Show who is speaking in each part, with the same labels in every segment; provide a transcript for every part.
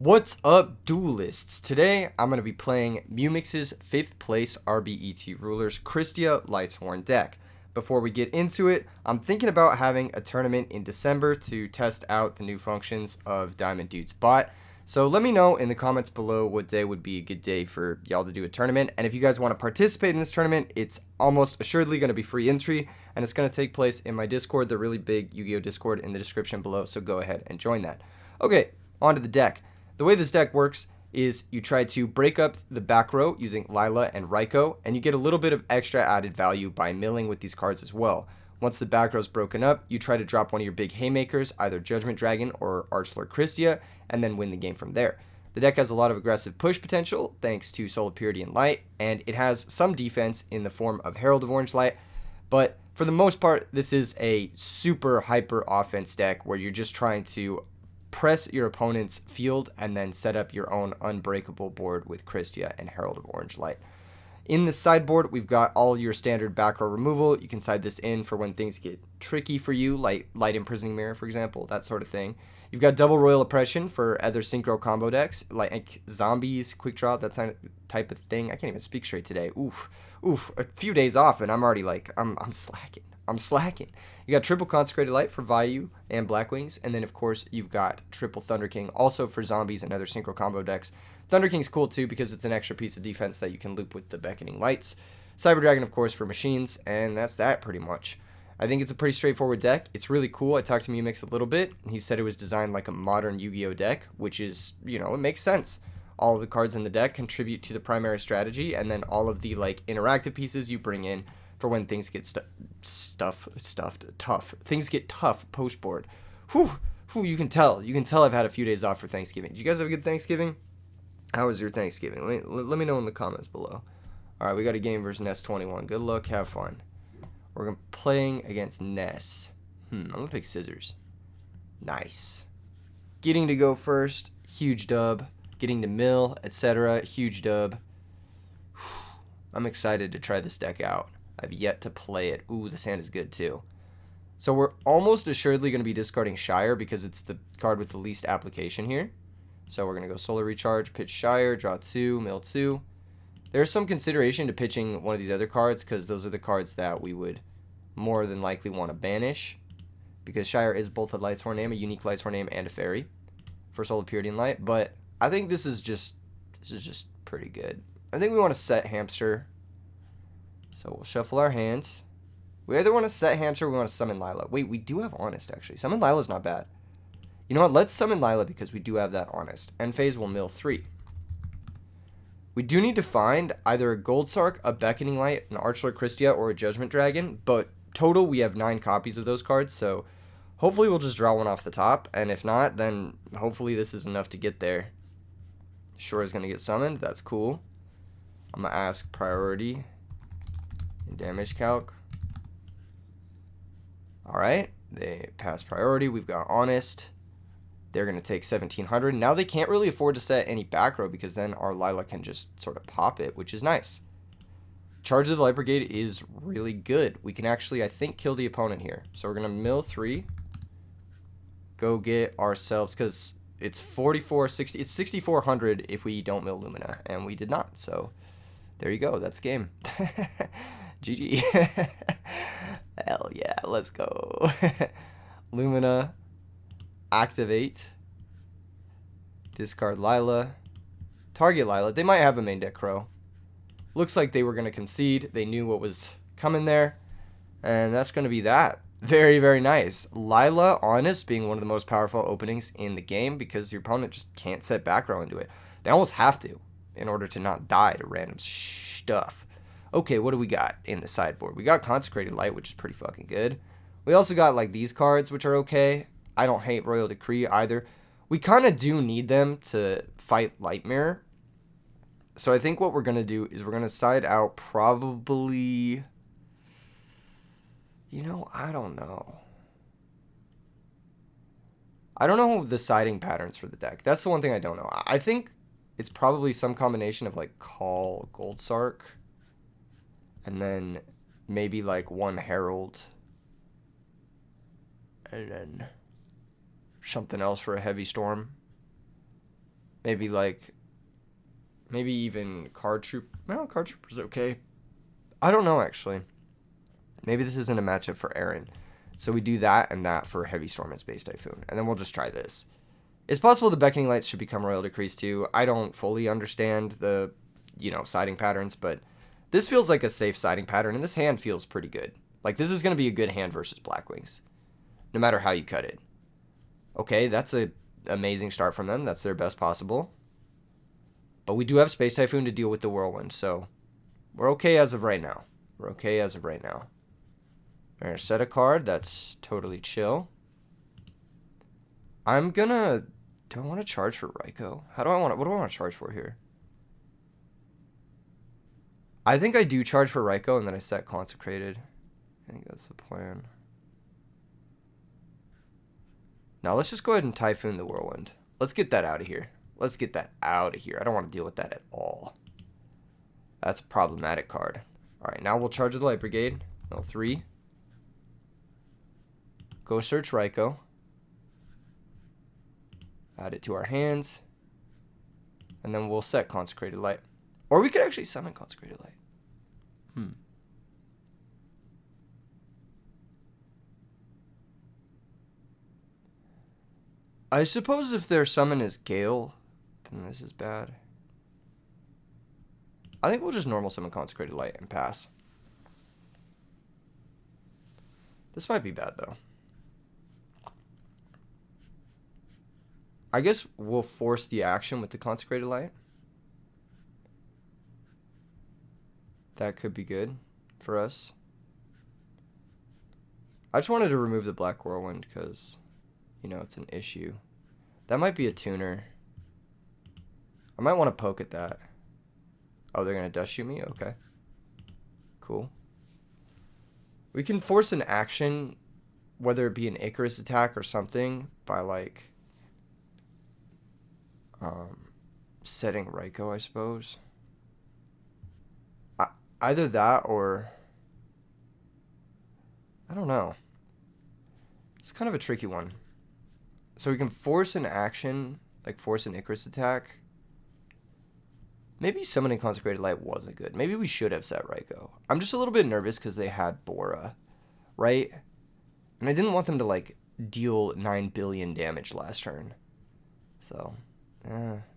Speaker 1: What's up, duelists? Today, I'm going to be playing Mumix's 5th place RBET Rulers Kristya Lightsworn deck. Before we get into it, I'm thinking about having a tournament in December to test out the new functions of Diamond Dude's bot. So let me know in the comments below what day would be a good day for y'all to do a tournament. And if you guys want to participate in this tournament, it's almost assuredly going to be free entry, and it's going to take place in my Discord, the really big Yu-Gi-Oh Discord in the description below, so go ahead and join that. Okay, on to the deck. The way this deck works is you try to break up the back row using Lila and Raiko, and you get a little bit of extra added value by milling with these cards as well. Once the back row is broken up, you try to drop one of your big haymakers, either Judgment Dragon or Archlord Kristya, and then win the game from there. The deck has a lot of aggressive push potential thanks to Soul of Purity and Light, and it has some defense in the form of Herald of Orange Light, but for the most part, this is a super hyper offense deck where you're just trying to press your opponent's field and then set up your own unbreakable board with Kristya and Herald of Orange Light. In the sideboard, we've got all your standard back row removal. You can side this in for when things get tricky for you, like Light Imprisoning Mirror, for example, that sort of thing. You've got double Royal Oppression for other synchro combo decks, like zombies, quick draw, that type of thing. I can't even speak straight today. Oof. A few days off, and I'm already like, I'm slacking. You got triple Consecrated Light for Vayu and Blackwings, and then of course you've got triple Thunder King also for zombies and other synchro combo decks. Thunder King's cool too because it's an extra piece of defense that you can loop with the Beckoning Lights. Cyber Dragon, of course, for machines, and that's that pretty much. I think it's a pretty straightforward deck. It's really cool. I talked to Mumix a little bit. He said it was designed like a modern Yu-Gi-Oh deck, which is, it makes sense. All of the cards in the deck contribute to the primary strategy, and then all of the like interactive pieces you bring in for when things get tough. Things get tough post board. Whew, you can tell. I've had a few days off for Thanksgiving. Did you guys have a good Thanksgiving? How was your Thanksgiving? Let me know in the comments below. All right, we got a game versus Ness 21. Good luck. Have fun. We're playing against Ness. I'm going to pick scissors. Nice. Getting to go first. Huge dub. Getting to mill, etc. Huge dub. I'm excited to try this deck out. I've yet to play it. Ooh, this hand is good too. So we're almost assuredly going to be discarding Shire because it's the card with the least application here. So we're going to go Solar Recharge, pitch Shire, draw 2, mill 2. There's some consideration to pitching one of these other cards because those are the cards that we would more than likely want to banish, because Shire is both a Lightsworn name, a unique Lightsworn name, and a fairy for Soul of Purity and Light. But I think this is just pretty good. I think we want to set Hamster. So we'll shuffle our hands. We either want to set Hamster or we want to summon Lila. Wait, we do have Honest, actually. Summon Lila's not bad. You know what? Let's summon Lila because we do have that Honest. End phase will mill 3. We do need to find either a Gold Sark, a Beckoning Light, an Archlord Kristya, or a Judgment Dragon. But total, we have 9 copies of those cards. So hopefully we'll just draw one off the top. And if not, then hopefully this is enough to get there. Shore is going to get summoned. That's cool. I'm going to ask priority. Damage calc. Alright, they pass priority. We've got Honest. They're going to take 1700. Now they can't really afford to set any back row because then our Lila can just sort of pop it, which is nice. Charge of the Light Brigade is really good. We can actually, I think, kill the opponent here. So we're going to mill 3. Go get ourselves, because it's 60. It's 6400 if we don't mill Lumina, and we did not. So there you go. That's game. GG. Hell yeah, let's go. Lumina, activate, discard Lila, target Lila. They might have a main deck Crow. Looks like they were going to concede. They knew what was coming there, and that's going to be that. Very, very nice. Lila, Honest, being one of the most powerful openings in the game because your opponent just can't set back row into it. They almost have to in order to not die to random stuff. Okay, what do we got in the sideboard? We got Consecrated Light, which is pretty fucking good. We also got, like, these cards, which are okay. I don't hate Royal Decree either. We kind of do need them to fight Light Mirror. So I think what we're going to do is we're going to side out probably... I don't know. I don't know the siding patterns for the deck. That's the one thing I don't know. I think it's probably some combination of, like, Call Gold Sark. And then maybe like one Herald. And then something else for a Heavy Storm. Maybe like, maybe even Card Troop. No, Card Trooper's okay. I don't know, actually. Maybe this isn't a matchup for Aaron. So we do that and that for Heavy Storm and Space Typhoon. And then we'll just try this. It's possible the Beckoning Lights should become Royal Decrees too. I don't fully understand the, siding patterns, but this feels like a safe siding pattern, and this hand feels pretty good. Like, this is going to be a good hand versus Blackwings, no matter how you cut it. Okay, that's an amazing start from them. That's their best possible. But we do have Space Typhoon to deal with the Whirlwind, so we're okay as of right now. We're okay as of right now. We're going to set a card. That's totally chill. I'm going to... Do I want to charge for Raikou? What do I want to charge for here? I think I do charge for Raikou, and then I set Consecrated. I think that's the plan. Now, let's just go ahead and Typhoon the Whirlwind. Let's get that out of here. Let's get that out of here. I don't want to deal with that at all. That's a problematic card. All right, now we'll charge the Light Brigade. Level 3. Go search Raikou. Add it to our hands. And then we'll set Consecrated Light. Or we could actually summon Consecrated Light. I suppose if their summon is Gale, then this is bad. I think we'll just normal summon Consecrated Light and pass. This might be bad, though. I guess we'll force the action with the Consecrated Light. That could be good for us. I just wanted to remove the Black Whirlwind because, it's an issue. That might be a tuner. I might want to poke at that. Oh, they're going to dust shoot me? Okay. Cool. We can force an action, whether it be an Icarus attack or something, by, setting Raikou, I suppose. Either that or... I don't know. It's kind of a tricky one. So we can force an action, like force an Icarus attack. Maybe summoning Consecrated Light wasn't good. Maybe we should have set Raikou. I'm just a little bit nervous because they had Bora, right? And I didn't want them to, deal 9 billion damage last turn. So,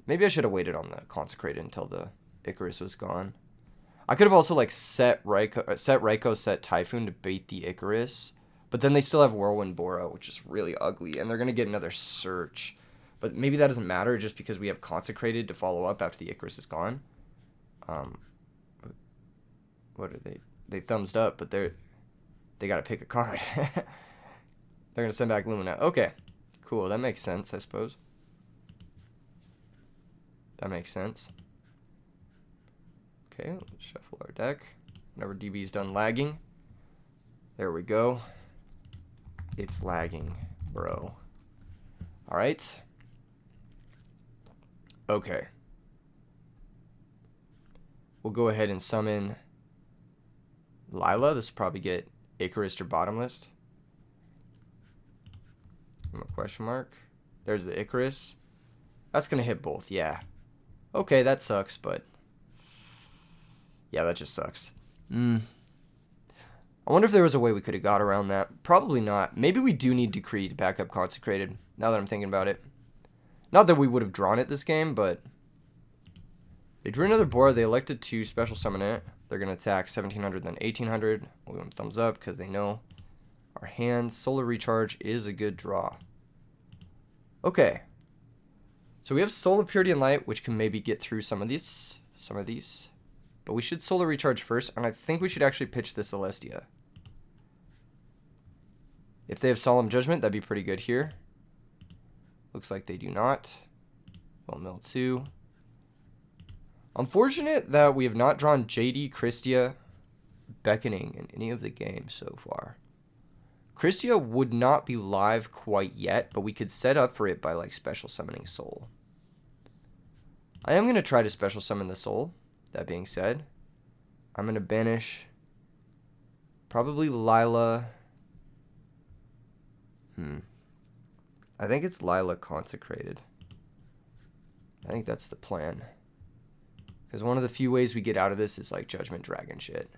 Speaker 1: maybe I should have waited on the Consecrated until the Icarus was gone. I could have also, set Raikou, set Typhoon to bait the Icarus. But then they still have Whirlwind Bora, which is really ugly. And they're going to get another Search. But maybe that doesn't matter just because we have Consecrated to follow up after the Icarus is gone. What are they? They thumbs up, but they got to pick a card. They're going to send back Lumina. Okay, cool. That makes sense, I suppose. That makes sense. Okay, let's shuffle our deck. Whenever DB's done lagging. There we go. It's lagging, bro. Alright. Okay. We'll go ahead and summon Lila. This will probably get Icarus or Bottomless. A question mark. There's the Icarus. That's going to hit both, yeah. Okay, that sucks, but... yeah, that just sucks. I wonder if there was a way we could have got around that. Probably not. Maybe we do need Decree to back up Consecrated, now that I'm thinking about it. Not that we would have drawn it this game, but... they drew another board. They elected to special summon it. They're going to attack 1700, then 1800. We'll give them thumbs up because they know our hand. Solar Recharge is a good draw. Okay. So we have Solar Purity and Light, which can maybe get through some of these. But we should Solar Recharge first, and I think we should actually pitch the Celestia. If they have Solemn Judgment, that'd be pretty good here. Looks like they do not. Well, mill 2. Unfortunate that we have not drawn JD, Kristya, Beckoning in any of the games so far. Kristya would not be live quite yet, but we could set up for it by special summoning Soul. I am going to try to special summon the Soul. That being said, I'm going to banish probably Lila. I think it's Lila Consecrated. I think that's the plan. Because one of the few ways we get out of this is like Judgment Dragon shit.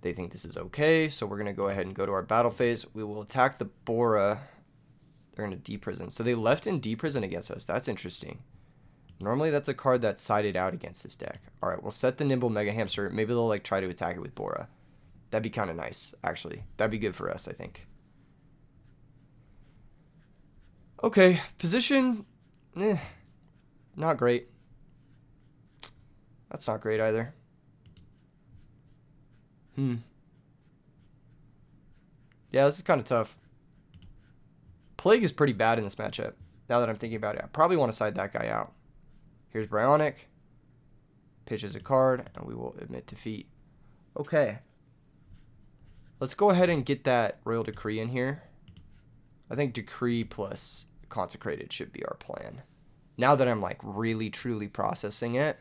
Speaker 1: They think this is okay, so we're going to go ahead and go to our battle phase. We will attack the Bora. They're going to deprison. So they left in deprison against us. That's interesting. Normally that's a card that's sided out against this deck. All right, we'll set the Nimble Mega Hamster. Maybe they'll like try to attack it with Bora. That'd be kind of nice, actually. That'd be good for us, I think. Okay, position, not great. That's not great either. Yeah, this is kind of tough. Plague is pretty bad in this matchup. Now that I'm thinking about it, I probably want to side that guy out. Here's Bryonic. Pitches a card, and we will admit defeat. Okay. Let's go ahead and get that Royal Decree in here. I think Decree plus Consecrated should be our plan. Now that I'm like really, truly processing it,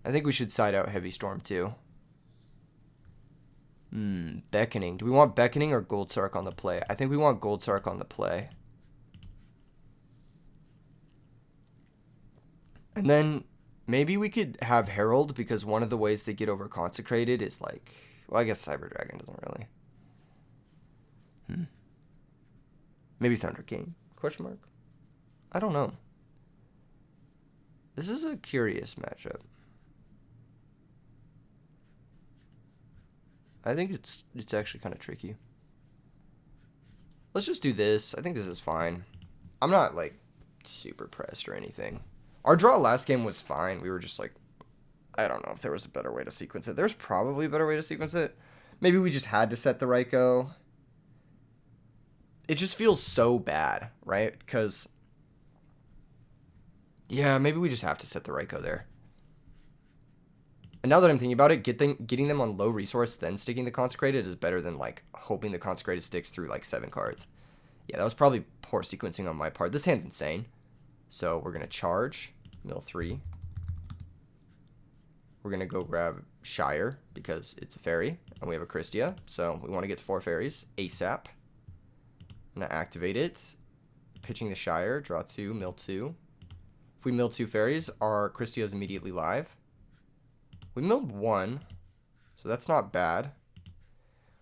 Speaker 1: I think we should side out Heavy Storm too. Beckoning. Do we want Beckoning or Gold Sark on the play? I think we want Gold Sark on the play. And then maybe we could have Herald, because one of the ways they get over Consecrated is like, well, I guess Cyber Dragon doesn't really. Maybe Thunder King? Question mark? I don't know. This is a curious matchup. I think it's actually kind of tricky. Let's just do this. I think this is fine. I'm not like super pressed or anything. Our draw last game was fine. We were just like, I don't know if there was a better way to sequence it. There's probably a better way to sequence it. Maybe we just had to set the right go. It just feels so bad, right? Because, yeah, maybe we just have to set the right go there. And now that I'm thinking about it, getting them on low resource, then sticking the Consecrated is better than like hoping the Consecrated sticks through like 7 cards. Yeah, that was probably poor sequencing on my part. This hand's insane. So we're going to charge, mill 3. We're going to go grab Shire because it's a fairy, and we have a Kristya. So we want to get to 4 fairies ASAP. I'm going to activate it. Pitching the Shire, draw 2, mill 2. If we mill 2 fairies, our Kristya is immediately live. We milled 1, so that's not bad.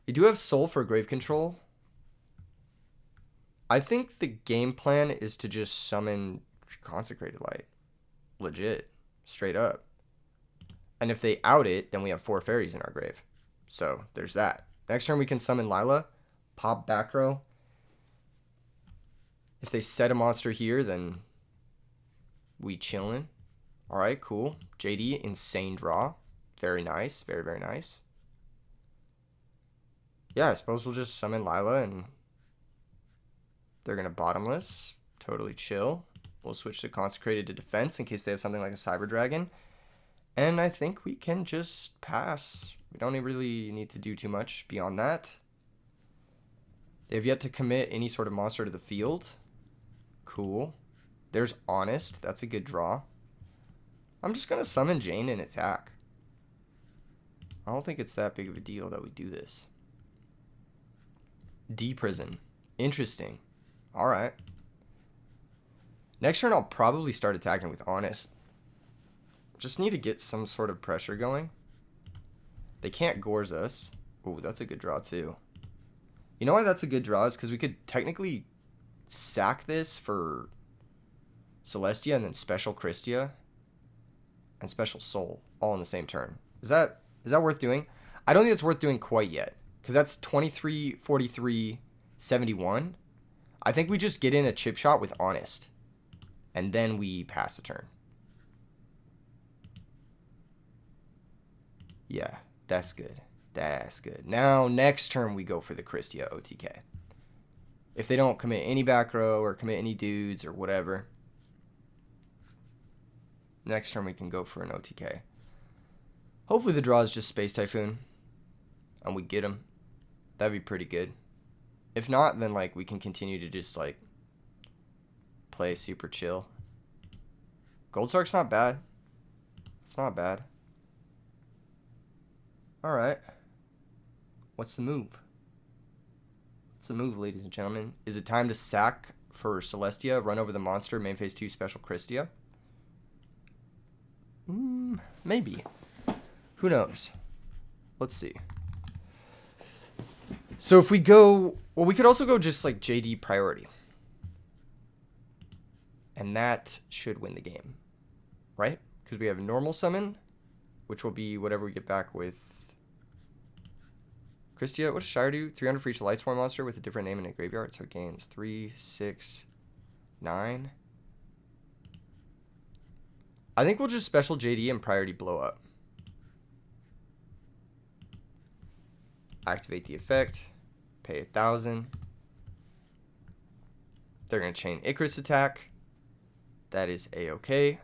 Speaker 1: We do have Soul for Grave Control. I think the game plan is to just summon Consecrated Light. Legit. Straight up. And if they out it, then we have 4 fairies in our grave. So, there's that. Next turn we can summon Lila. Pop back row. If they set a monster here, then we chillin'. Alright, cool. JD, insane draw. Very nice. Very, very nice. Yeah, I suppose we'll just summon Lila and they're going to bottomless. Totally chill. We'll switch to Consecrated to defense in case they have something like a Cyber Dragon. And I think we can just pass. We don't really need to do too much beyond that. They've yet to commit any sort of monster to the field. Cool. There's Honest. That's a good draw. I'm just going to summon Jane and attack. I don't think it's that big of a deal that we do this. Deprison. Interesting. Alright. Next turn I'll probably start attacking with Honest. Just need to get some sort of pressure going. They can't Gorz us. Ooh, that's a good draw too. You know why that's a good draw is because we could technically sack this for Celestia and then special Kristya and special Soul all in the same turn. Is that worth doing? I don't think it's worth doing quite yet because that's 23, 43, 71. I think we just get in a chip shot with Honest and then we pass the turn. Yeah, that's good. That's good. Now, next turn we go for the Kristya OTK. If they don't commit any back row or commit any dudes or whatever, next turn we can go for an OTK. Hopefully the draw is just Space Typhoon and we get him. That'd be pretty good. If not, then like we can continue to just like play super chill. Gold Sark's not bad. It's not bad. Alright. What's the move? What's the move, ladies and gentlemen? Is it time to sack for Celestia. Run over the monster. Main phase 2 special Kristya. Maybe. Who knows? Let's see. So if we go... Well, we could also go just like JD priority. And that should win the game. Right? Because we have normal summon, which will be whatever we get back with Kristya. What does Shire do? 300 for each Lightsworn monster with a different name in a graveyard. So it gains 3, 6, 9. I think we'll just special JD and priority blow up. Activate the effect. Pay 1,000. They're going to chain Icarus attack. That is A-okay.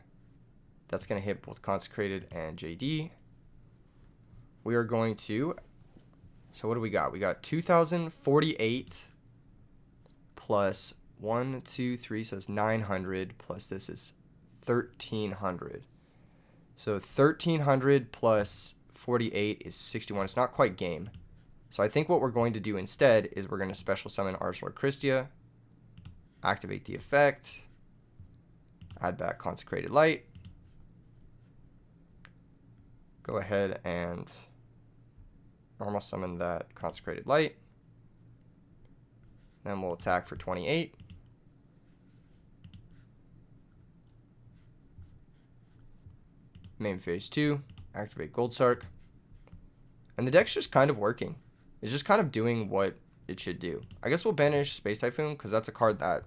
Speaker 1: That's going to hit both Consecrated and JD. We are going to... So what do we got? We got 2,048 plus 1, 2, 3. So it's 900 plus this is 1,300. So 1,300 plus 48 is 61. It's not quite game. So I think what we're going to do instead is we're going to special summon Archlord Kristya. Activate the effect. Add back Consecrated Light. Go ahead and normal summon that Consecrated Light. Then we'll attack for 28. Main phase 2. Activate Goldsark. And the deck's just kind of working. It's just kind of doing what it should do. I guess we'll banish Space Typhoon because that's a card that,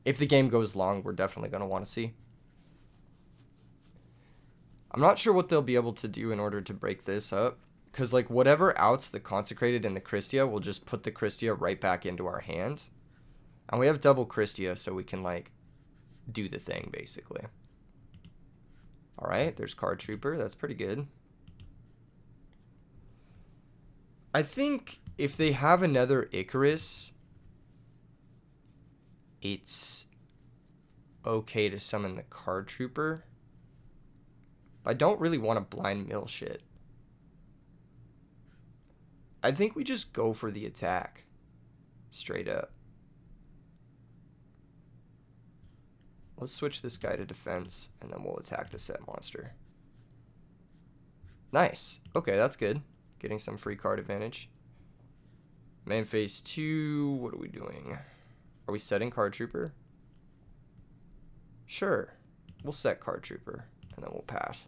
Speaker 1: if the game goes long, we're definitely going to want to see. I'm not sure what they'll be able to do in order to break this up. Because, like, whatever outs the Consecrated and the Kristya, we'll just put the Kristya right back into our hand. And we have double Kristya, so we can, like, do the thing, basically. Alright, there's Card Trooper. That's pretty good. I think if they have another Icarus, it's okay to summon the Card Trooper. But I don't really want to blind mill shit. I think we just go for the attack. Straight up. Let's switch this guy to defense, and then we'll attack the set monster. Nice. Okay, that's good. Getting some free card advantage. Main phase 2, what are we doing? Are we setting Card Trooper? Sure. We'll set Card Trooper, and then we'll pass.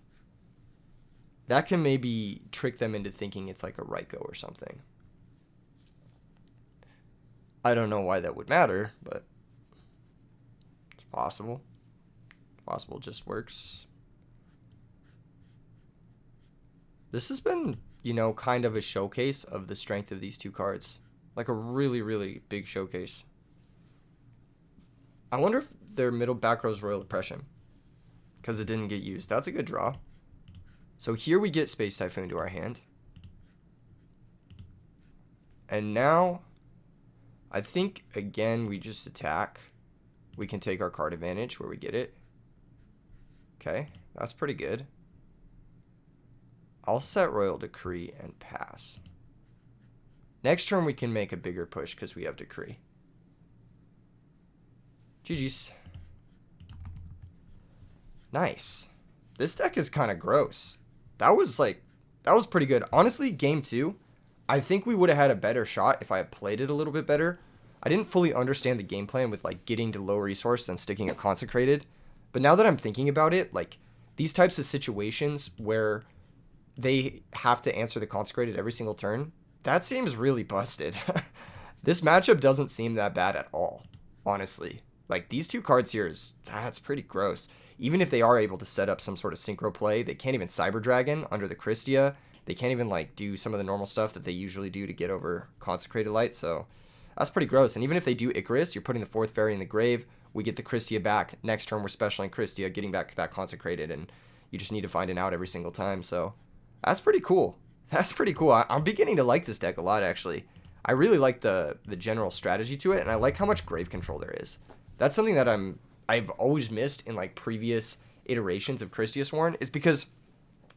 Speaker 1: That can maybe trick them into thinking it's like a Raikou or something. I don't know why that would matter, but it's possible. Possible just works. This has been, you know, kind of a showcase of the strength of these two cards. Like a really, really big showcase. I wonder if their middle back row is Royal Oppression, because it didn't get used. That's a good draw. So here we get Space Typhoon to our hand. And now, I think, again, we just attack. We can take our card advantage where we get it. Okay, that's pretty good. I'll set Royal Decree and pass. Next turn, we can make a bigger push because we have Decree. GG's. Nice. This deck is kind of gross. That was pretty good. Honestly, game 2, I think we would have had a better shot if I had played it a little bit better. I didn't fully understand the game plan with like getting to low resource and sticking a Consecrated. But now that I'm thinking about it, like these types of situations where they have to answer the Consecrated every single turn, that seems really busted. This matchup doesn't seem that bad at all, honestly. Like these two cards here that's pretty gross. Even if they are able to set up some sort of synchro play, they can't even Cyber Dragon under the Kristya. They can't even like do some of the normal stuff that they usually do to get over Consecrated Light. So that's pretty gross. And even if they do Icarus, you're putting the 4th fairy in the grave. We get the Kristya back. Next turn, we're specialing Kristya, getting back that Consecrated, and you just need to find an out every single time. So that's pretty cool. That's pretty cool. I'm beginning to like this deck a lot, actually. I really like the general strategy to it, and I like how much grave control there is. That's something that I've always missed in like previous iterations of Kristya is because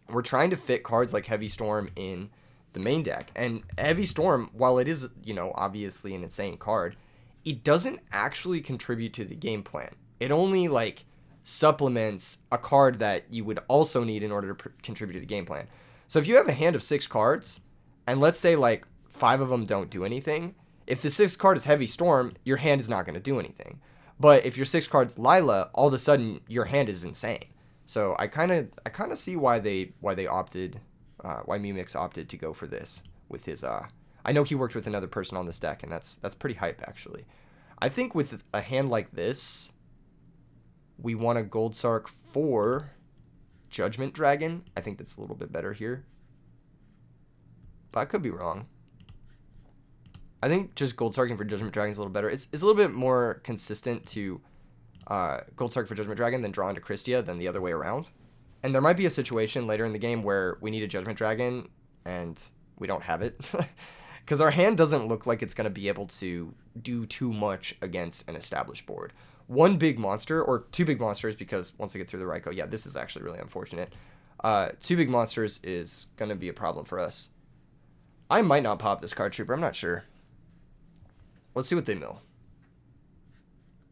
Speaker 1: we're trying to fit cards like Heavy Storm in the main deck. And Heavy Storm, while it is, you know, obviously an insane card, it doesn't actually contribute to the game plan. It only like supplements a card that you would also need in order to contribute to the game plan. So if you have a hand of 6 cards, and let's say like 5 of them don't do anything, if the 6th card is Heavy Storm, your hand is not going to do anything. But if your 6th card's Lila, all of a sudden your hand is insane. So I kind of see why they opted, why Mumix opted to go for this with his. I know he worked with another person on this deck, and that's pretty hype actually. I think with a hand like this, we want a Gold Sark for Judgment Dragon. I think that's a little bit better here, but I could be wrong. I think just Gold Sarking for Judgment Dragon is a little better. It's a little bit more consistent to Gold Sark for Judgment Dragon than draw into Kristya than the other way around. And there might be a situation later in the game where we need a Judgment Dragon and we don't have it. Because our hand doesn't look like it's going to be able to do too much against an established board. One big monster, or 2 big monsters, because once I get through the Raikou, yeah, this is actually really unfortunate. 2 big monsters is going to be a problem for us. I might not pop this card trooper, I'm not sure. Let's see what they mill.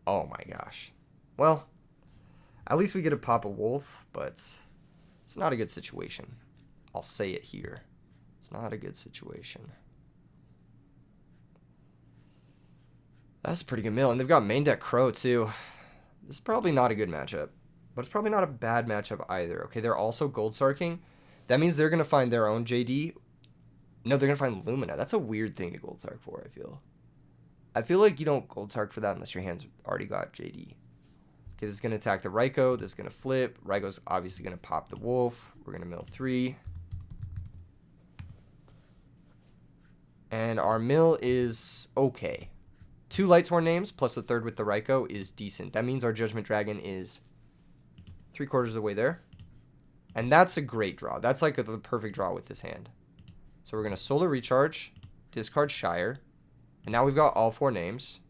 Speaker 1: Oh my gosh. Well, at least we get to pop a wolf, but it's not a good situation. I'll say it here. It's not a good situation. That's a pretty good mill, and they've got main deck Crow too. This is probably not a good matchup, but it's probably not a bad matchup either. Okay, they're also Gold Sarking. That means they're going to find their own JD. No, they're going to find Lumina. That's a weird thing to Gold Sark for, I feel like you don't Gold Sark for that unless your hand's already got JD. Okay, this is going to attack the Raikou. This is going to flip. Raikou's obviously going to pop the wolf. We're going to mill 3. And our mill is okay. 2 Lightsworn names plus a 3rd with the Raikou is decent. That means our Judgment Dragon is 3/4 of the way there. And that's a great draw. That's like the perfect draw with this hand. So we're going to Solar Recharge, discard Shire. And now we've got all 4 names.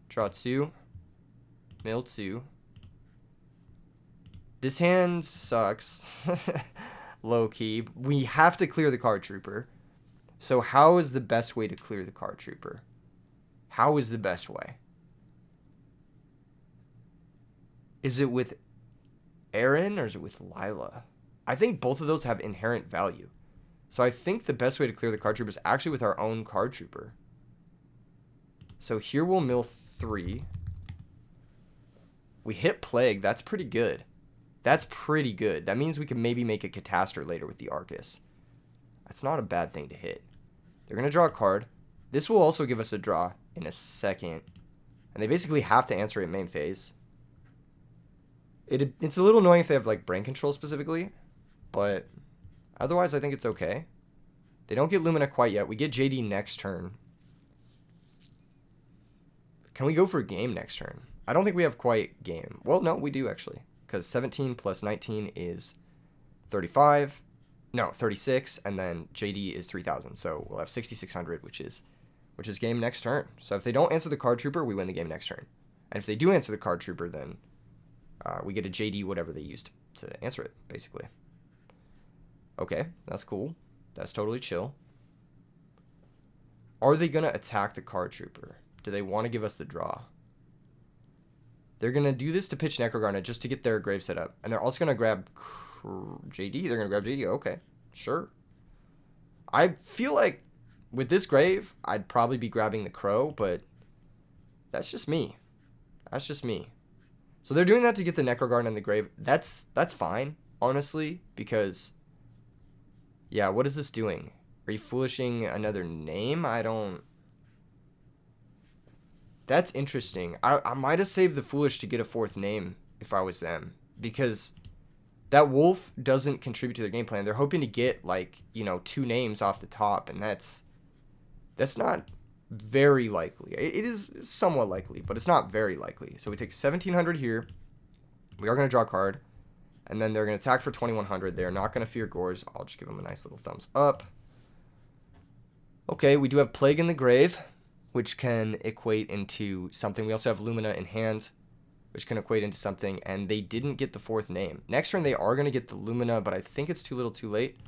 Speaker 1: Draw 2. Mill 2. This hand sucks. Low key. We have to clear the card trooper. So how is the best way to clear the card trooper? How is the best way? Is it with Aaron or is it with Lila? I think both of those have inherent value. So I think the best way to clear the card trooper is actually with our own card trooper. So here we'll mill 3. We hit Plague. That's pretty good. That's pretty good. That means we can maybe make a Catastor later with the Arcus. That's not a bad thing to hit. They're going to draw a card. This will also give us a draw in a second. And they basically have to answer it main phase. It's a little annoying if they have like brain control specifically. But otherwise I think it's okay. They don't get Lumina quite yet. We get JD next turn. Can we go for a game next turn? I don't think we have quite game. Well, no, we do actually. Because 17 plus 19 is 35. No, 36. And then JD is 3,000. So we'll have 6,600, which is game next turn. So if they don't answer the card trooper, we win the game next turn. And if they do answer the card trooper, then we get a JD, whatever they used to answer it, basically. Okay, that's cool. That's totally chill. Are they going to attack the card trooper? Do they want to give us the draw? They're going to do this to pitch Necrogarnet just to get their grave set up. And they're also going to grab JD. They're going to grab JD. Okay, sure. I feel like with this grave, I'd probably be grabbing the Crow, but that's just me. That's just me. So they're doing that to get the Necrogarnet in the grave. That's fine, honestly, because, yeah, what is this doing? Are you foolishing another name? I don't... That's interesting. I might have saved the Foolish to get a 4th name if I was them. Because that wolf doesn't contribute to their game plan. They're hoping to get, like, 2 names off the top. And that's not very likely. It is somewhat likely, but it's not very likely. So we take 1,700 here. We are going to draw a card. And then they're going to attack for 2,100. They're not going to fear Gores. I'll just give them a nice little thumbs up. Okay, we do have Plague in the grave, which can equate into something. We also have Lumina in hand, which can equate into something, and they didn't get the 4th name. Next turn, they are going to get the Lumina, but I think it's too little too late.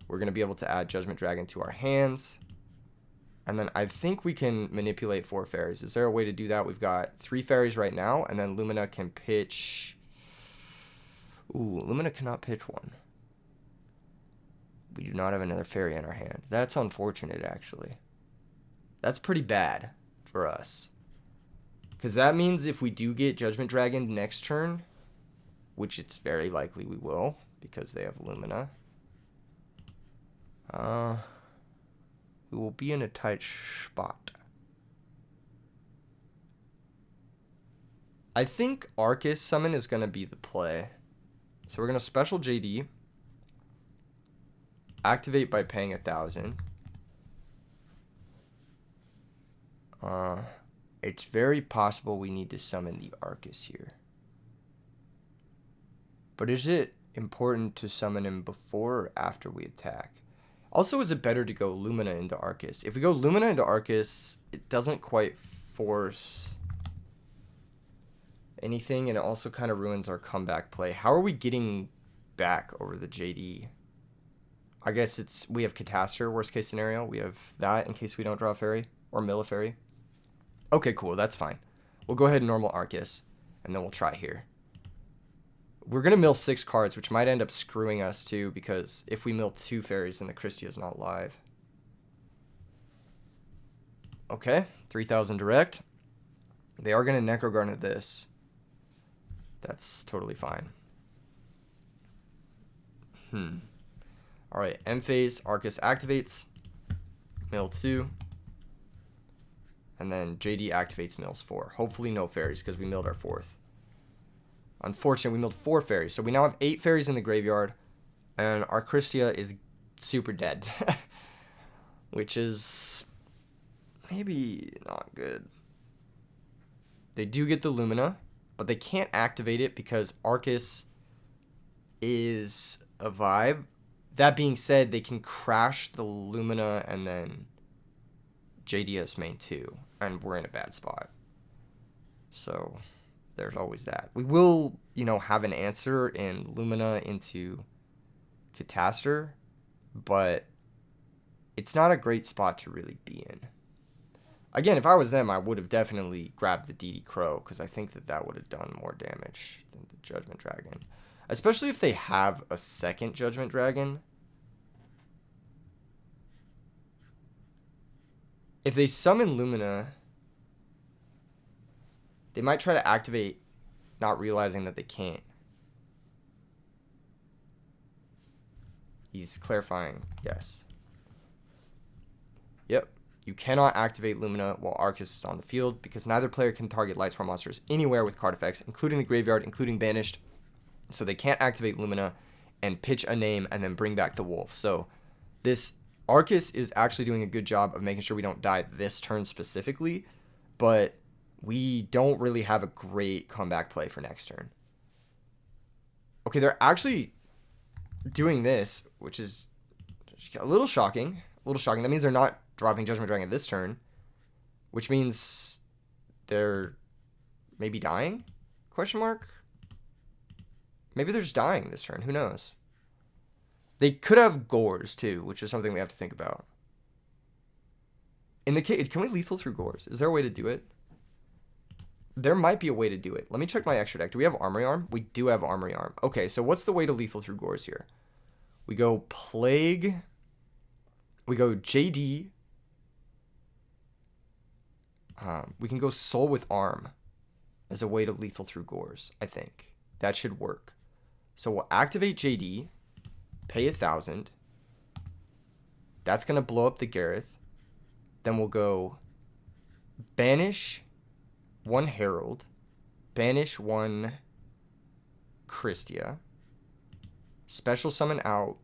Speaker 1: We're going to be able to add Judgment Dragon to our hands. And then I think we can manipulate 4 fairies. Is there a way to do that? We've got 3 fairies right now, and then Lumina can pitch... Ooh, Lumina cannot pitch 1. We do not have another fairy in our hand. That's unfortunate, actually. That's pretty bad for us. Because that means if we do get Judgment Dragon next turn, which it's very likely we will, because they have Lumina, we will be in a tight spot. I think Arcus Summon is going to be the play. So we're going to special JD. Activate by paying 1,000. It's very possible we need to summon the Arcus here. But is it important to summon him before or after we attack? Also, is it better to go Lumina into Arcus? If we go Lumina into Arcus, it doesn't quite force anything, and it also kind of ruins our comeback play. How are we getting back over the JD? I guess we have Catastor, worst case scenario. We have that in case we don't draw a fairy or mill a fairy. Okay, cool, that's fine. We'll go ahead and normal Arcus, and then we'll try here. We're going to mill 6 cards, which might end up screwing us too, because if we mill 2 fairies, then the Kristya is not live. Okay, 3,000 direct. They are going to Necro Garnet this. That's totally fine. Alright, end phase, Arcus activates. Mill 2. And then JD activates mills 4. Hopefully no fairies, because we milled our 4th. Unfortunately, we milled 4 fairies. So we now have 8 fairies in the graveyard. And our Kristya is super dead. Which is maybe not good. They do get the Lumina, but they can't activate it because Arcus is a vibe. That being said, they can crash the Lumina and then JDS main 2. And we're in a bad spot. So there's always that. We will, have an answer in Lumina into Catastor, but it's not a great spot to really be in. Again, if I was them, I would have definitely grabbed the DD Crow, because I think that would have done more damage than the Judgment Dragon. Especially if they have a second Judgment Dragon. If they summon Lumina, they might try to activate, not realizing that they can't. He's clarifying, yes. Yep. You cannot activate Lumina while Arcus is on the field, because neither player can target Lightsworn monsters anywhere with card effects, including the graveyard, including banished. So they can't activate Lumina and pitch a name and then bring back the wolf. So this Arcus is actually doing a good job of making sure we don't die this turn specifically, but we don't really have a great comeback play for next turn. Okay, they're actually doing this, which is a little shocking. That means they're not dropping Judgment Dragon this turn, which means they're maybe dying? Question mark? Maybe they're just dying this turn. Who knows? They could have Gores too, which is something we have to think about. In the case, can we lethal through Gores? Is there a way to do it? There might be a way to do it. Let me check my extra deck. Do we have Armory Arm? We do have Armory Arm. Okay, so what's the way to lethal through Gores here? We go Plague. We go JD. We can go Soul with Arm as a way to lethal through Gores, I think. That should work. So we'll activate JD, pay 1,000. That's going to blow up the Gareth. Then we'll go banish 1 Herald, banish 1 Kristya, special summon out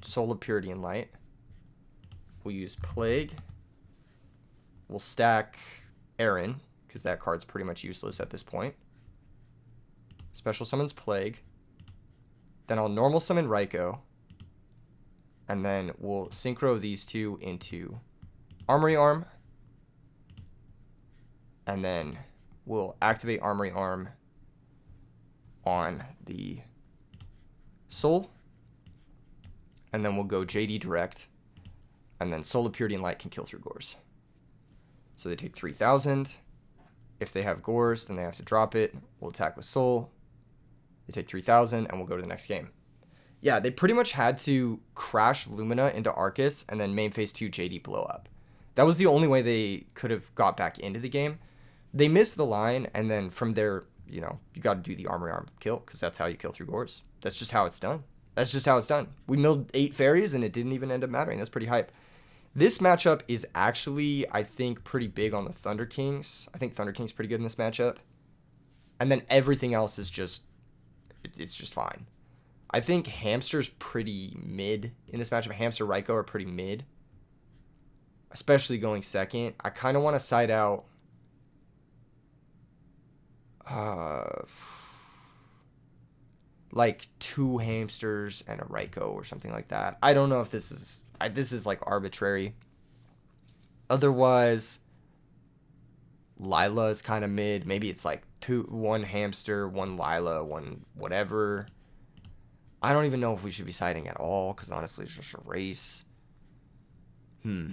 Speaker 1: Soul of Purity and Light. We'll use Plague. We'll stack Aaron, because that card's pretty much useless at this point. Special summons Plague. Then I'll normal summon Raikou. And then we'll synchro these two into Armory Arm. And then we'll activate Armory Arm on the Soul. And then we'll go JD Direct. And then Soul of Purity and Light can kill through Gores. So they take 3,000. If they have Gores, then they have to drop it. We'll attack with Soul. They take 3,000, and we'll go to the next game. Yeah, they pretty much had to crash Lumina into Arcus and then main phase 2 JD blow up. That was the only way they could have got back into the game. They missed the line, and then from there, you know, you got to do the armory arm kill, because that's how you kill through Gores. That's just how it's done. That's just how it's done. We milled 8 fairies, and it didn't even end up mattering. That's pretty hype. This matchup is actually, I think, pretty big on the Thunder Kings. I think Thunder King's pretty good in this matchup. And then everything else is just, it's just fine. I think Hamster's pretty mid in this matchup. Hamster, Raikou are pretty mid, especially going second. I kind of want to side out like 2 Hamsters and a Raikou or something like that. I don't know if this is like arbitrary. Otherwise, Lila is kind of mid. Maybe it's like 1 Hamster, 1 Lila, 1 whatever. I don't even know if we should be siding at all, because honestly, it's just a race. Yeah,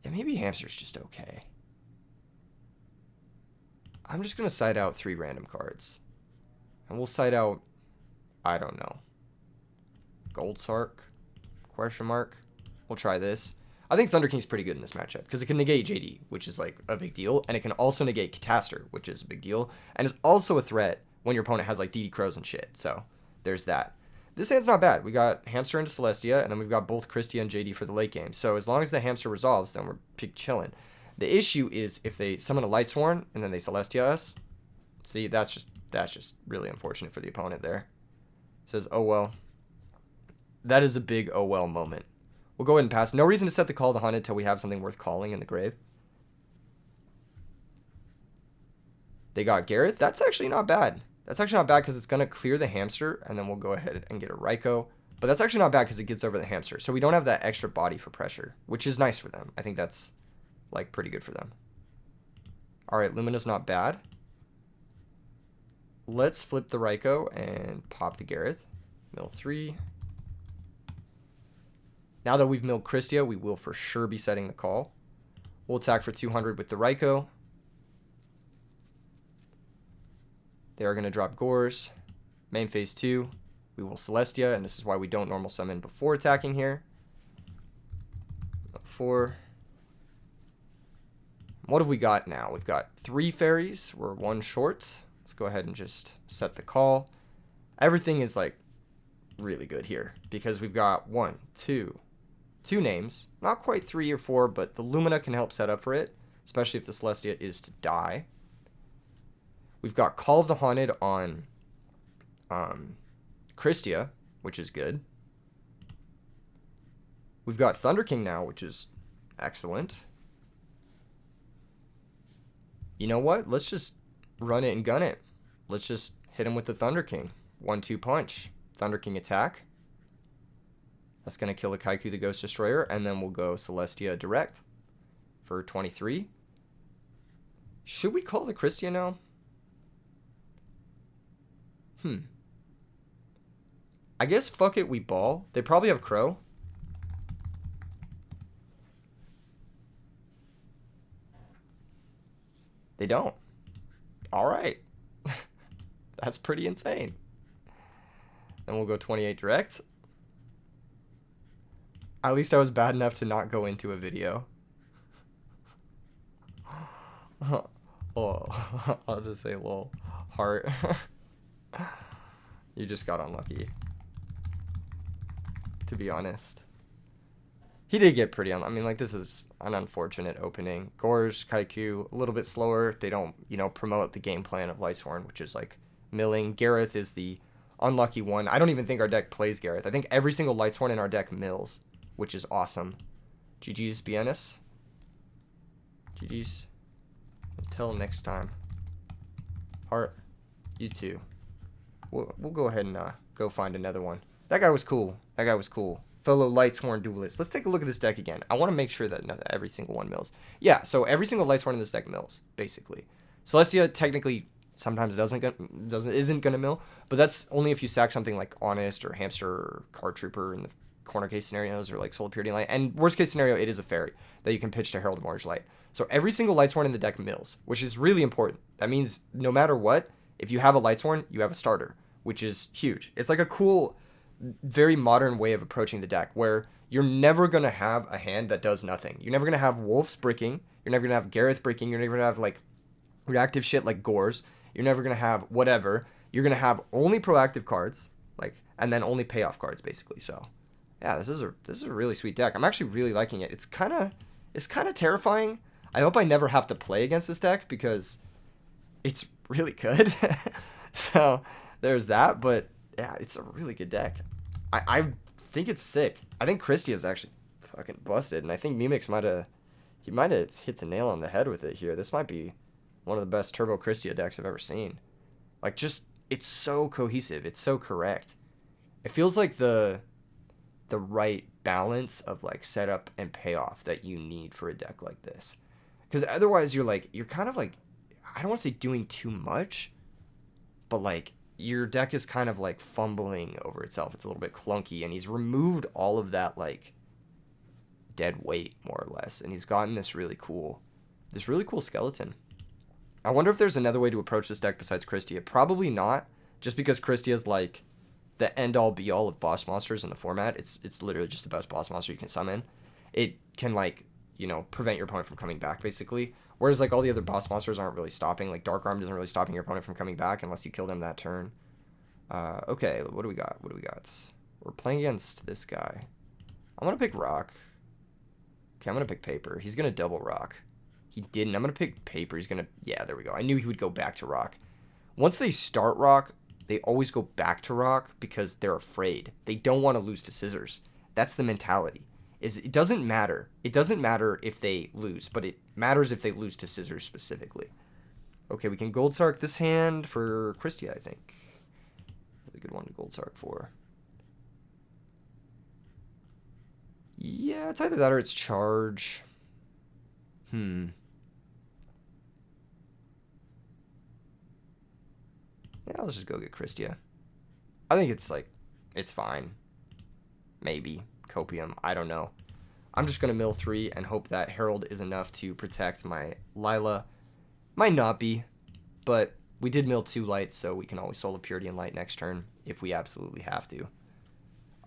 Speaker 1: maybe Hamster's just okay. I'm just going to side out 3 random cards. And we'll side out, I don't know, Gold Sark? Question mark. We'll try this. I think Thunder King's pretty good in this matchup, because it can negate JD, which is like a big deal. And it can also negate Catastor, which is a big deal. And it's also a threat when your opponent has like DD Crows and shit. So there's that. This hand's not bad. We got Hamster into Celestia, and then we've got both Kristya and JD for the late game. So as long as the Hamster resolves, then we're chilling. The issue is if they summon a Lightsworn and then they Celestia us. See, that's just really unfortunate for the opponent there. It says, oh well. That is a big oh well moment. We'll go ahead and pass. No reason to set the Call of the Hunted until we have something worth calling in the grave. They got Gareth. That's actually not bad. That's actually not bad because it's going to clear the Hamster, and then we'll go ahead and get a Raikou. But that's actually not bad because it gets over the Hamster. So we don't have that extra body for pressure, which is nice for them. I think that's like pretty good for them. All right, Lumina's not bad. Let's flip the Raikou and pop the Gareth. Mill 3. Now that we've milled Kristya, we will for sure be setting the call. We'll attack for 200 with the Raikou. They are going to drop Gores. Main phase 2. We will Celestia, and this is why we don't normal summon before attacking here. 4. What have we got now? We've got 3 fairies. We're 1 short. Let's go ahead and just set the call. Everything is like really good here because we've got 2 names. Not quite 3 or 4, but the Lumina can help set up for it, especially if the Celestia is to die. We've got Call of the Haunted on Kristya, which is good. We've got Thunder King now, which is excellent. You know what? Let's just run it and gun it. Let's just hit him with the Thunder King. 1-2 punch. Thunder King attack. That's going to kill the Kaiku, the Ghost Destroyer, and then we'll go Celestia direct for 23. Should we call the Kristya now? I guess fuck it, we ball. They probably have Crow. They don't. All right. That's pretty insane. Then we'll go 28 direct. At least I was bad enough to not go into a video. Oh, I'll just say lol. Heart. You just got unlucky. To be honest. He did get pretty unlucky. I mean, like, this is an unfortunate opening. Gores, Kaiku, a little bit slower. They don't, you know, promote the game plan of Lightsworn, which is, like, milling. Gareth is the unlucky one. I don't even think our deck plays Gareth. I think every single Lightsworn in our deck mills, which is awesome. GG's, Bienes. GG's. Until next time. Heart, you too. We'll go ahead and go find another one. That guy was cool. That guy was cool. Fellow Lightsworn duelist. Let's take a look at this deck again. I want to make sure that every single one mills. Yeah, so every single Lightsworn in this deck mills, basically. Celestia technically sometimes isn't gonna mill, but that's only if you sack something like Honest or Hamster or Card Trooper in the corner case scenarios or like Soul of Purity Light. And worst case scenario, it is a fairy that you can pitch to Herald of Orange Light. So every single Lightsworn in the deck mills, which is really important. That means no matter what, if you have a Lightsworn, you have a starter, which is huge. It's like a cool, very modern way of approaching the deck where you're never going to have a hand that does nothing. You're never going to have Wolf's bricking. You're never going to have Gareth bricking. You're never going to have like reactive shit like Gores. You're never going to have whatever. You're going to have only proactive cards, like, and then only payoff cards basically. So yeah, this is a really sweet deck. I'm actually really liking it. It's kind of terrifying. I hope I never have to play against this deck because it's really good. So there's that, but yeah, it's a really good deck. I think it's sick. I think Kristya is actually fucking busted, and I think Mimix might have hit the nail on the head with it here. This might be one of the best Turbo Kristya decks I've ever seen. Like, just, it's so cohesive. It's so correct. It feels like the right balance of like setup and payoff that you need for a deck like this. Because otherwise you're kind of like, I don't want to say doing too much, but like your deck is kind of like fumbling over itself. It's a little bit clunky, and he's removed all of that like dead weight more or less, and he's gotten this really cool skeleton. I wonder if there's another way to approach this deck besides Kristya. Probably not, just because Kristya is like the end-all be-all of boss monsters in the format. It's literally just the best boss monster you can summon. It can like, you know, prevent your opponent from coming back basically. Whereas like all the other boss monsters aren't really stopping. Like Dark Arm doesn't really stopping your opponent from coming back unless you kill them that turn. Okay, what do we got? We're playing against this guy. I'm gonna pick Rock. Okay, I'm gonna pick Paper. He's gonna double Rock. He didn't. I'm gonna pick Paper. He's gonna, yeah, there we go. I knew he would go back to Rock. Once they start Rock, they always go back to Rock because they're afraid. They don't want to lose to Scissors. That's the mentality. It doesn't matter. It doesn't matter if they lose, but it matters if they lose to Scissors specifically. Okay, we can Gold Sark this hand for Kristya, I think. That's a good one to Gold Sark for. Yeah, it's either that or it's Charge. Yeah, let's just go get Kristya. I think it's like, it's fine. Maybe. Copium, I don't know. I'm just going to mill 3 and hope that Herald is enough to protect my Lila. Might not be, but we did mill 2 lights, so we can always Soul of Purity and Light next turn if we absolutely have to.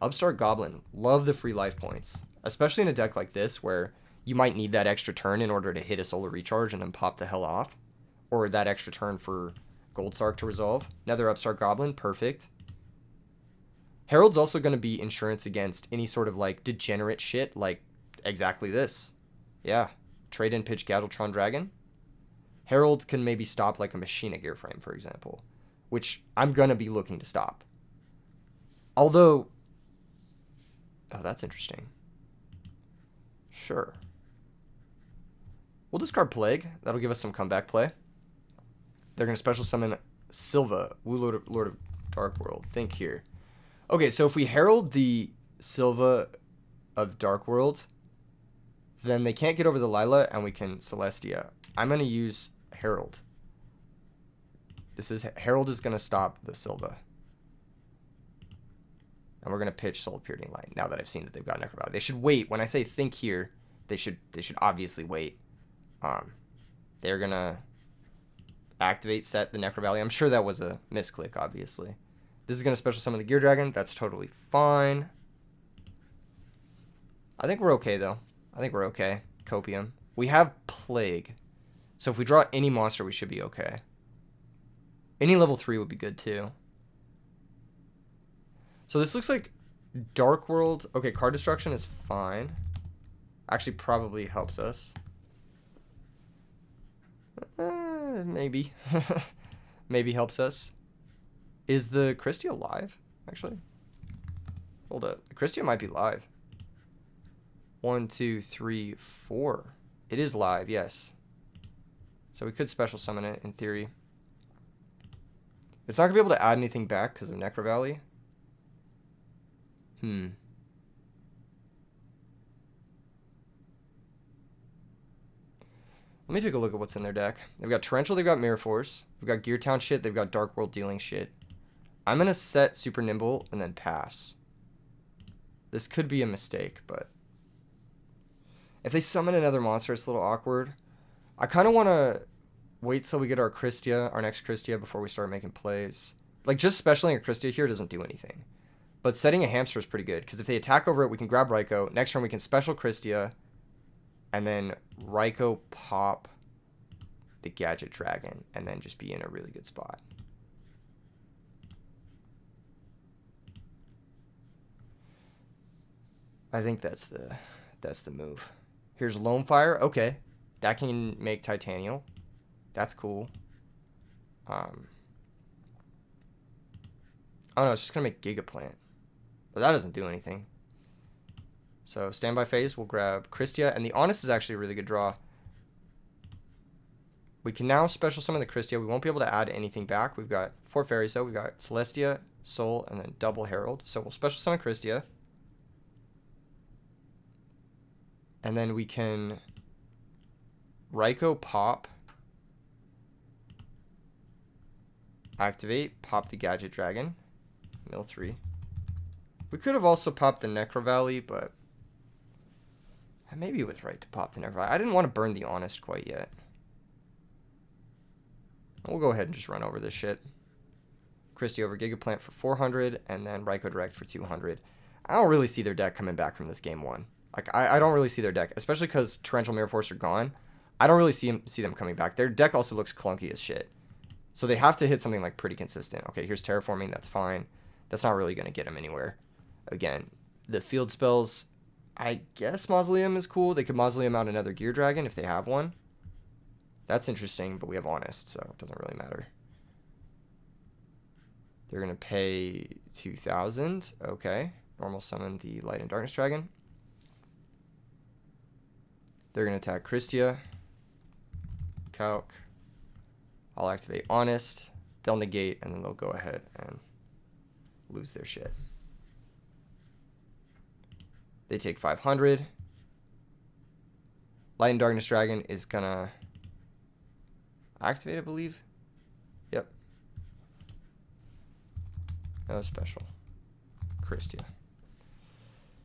Speaker 1: Upstart Goblin, love the free life points, especially in a deck like this where you might need that extra turn in order to hit a Solar Recharge and then pop the hell off, or that extra turn for Gold Sark to resolve. Another Upstart Goblin, perfect. Herald's also going to be insurance against any sort of like degenerate shit, like exactly this. Yeah, trade in pitch Gadgetron Dragon. Herald can maybe stop like a Machina Gear Frame, for example, which I'm going to be looking to stop. Although, oh, that's interesting. Sure. We'll discard Plague. That'll give us some comeback play. They're going to special summon Silva, Wu Lord of Dark World. Think here. Okay, so if we Herald the Silva of Dark World, then they can't get over the Lila, and we can Celestia. I'm going to use Herald. Herald is going to stop the Silva. And we're going to pitch Soul of Purity and Light, now that I've seen that they've got Necro Valley. They should wait. When I say think here, they should obviously wait. They're going to activate, set the Necro Valley. I'm sure that was a misclick, obviously. This is going to special summon the Gear Dragon. That's totally fine. I think we're okay, though. I think we're okay. Copium. We have Plague. So if we draw any monster, we should be okay. Any level 3 would be good, too. So this looks like Dark World. Okay, card destruction is fine. Actually, probably helps us. Maybe. Maybe helps us. Is the Kristya live, actually? Hold up. Kristya might be live. 1, 2, 3, 4. It is live, yes. So we could special summon it, in theory. It's not going to be able to add anything back because of Necro Valley. Let me take a look at what's in their deck. They've got Torrential, they've got Mirror Force. They've got Gear Town shit, they've got Dark World dealing shit. I'm going to set Super Nimble and then pass. This could be a mistake, but if they summon another monster, it's a little awkward. I kind of want to wait till we get our Kristya, our next Kristya, before we start making plays. Like, just specialing a Kristya here doesn't do anything. But setting a hamster is pretty good, because if they attack over it, we can grab Raikou. Next turn, we can special Kristya, and then Raikou pop the Gadget Dragon, and then just be in a really good spot. I think that's the move. Here's Lone Fire. Okay. That can make Titanial. That's cool. Oh no, it's just going to make Gigaplant. But that doesn't do anything. So, standby phase, we'll grab Kristya. And the Honest is actually a really good draw. We can now special summon the Kristya. We won't be able to add anything back. We've got 4 fairies, though. We've got Celestia, Soul, and then double Herald. So, we'll special summon Kristya. And then we can Raikou pop, activate, pop the Gadget Dragon, mill 3. We could have also popped the Necro Valley, but maybe it was right to pop the Necro Valley. I didn't want to burn the Honest quite yet. We'll go ahead and just run over this shit. Kristya over Gigaplant for 400, and then Raikou Direct for 200. I don't really see their deck coming back from this game 1. Like, I don't really see their deck, especially because Torrential Mirror Force are gone. I don't really see them coming back. Their deck also looks clunky as shit. So they have to hit something, like, pretty consistent. Okay, here's Terraforming. That's fine. That's not really going to get them anywhere. Again, the field spells, I guess Mausoleum is cool. They could Mausoleum out another Gear Dragon if they have one. That's interesting, but we have Honest, so it doesn't really matter. They're going to pay 2,000. Okay. Normal summon the Light and Darkness Dragon. They're going to attack Kristya. Calc. I'll activate Honest. They'll negate, and then they'll go ahead and lose their shit. They take 500. Light and Darkness Dragon is going to activate, I believe. Yep. No special. Kristya.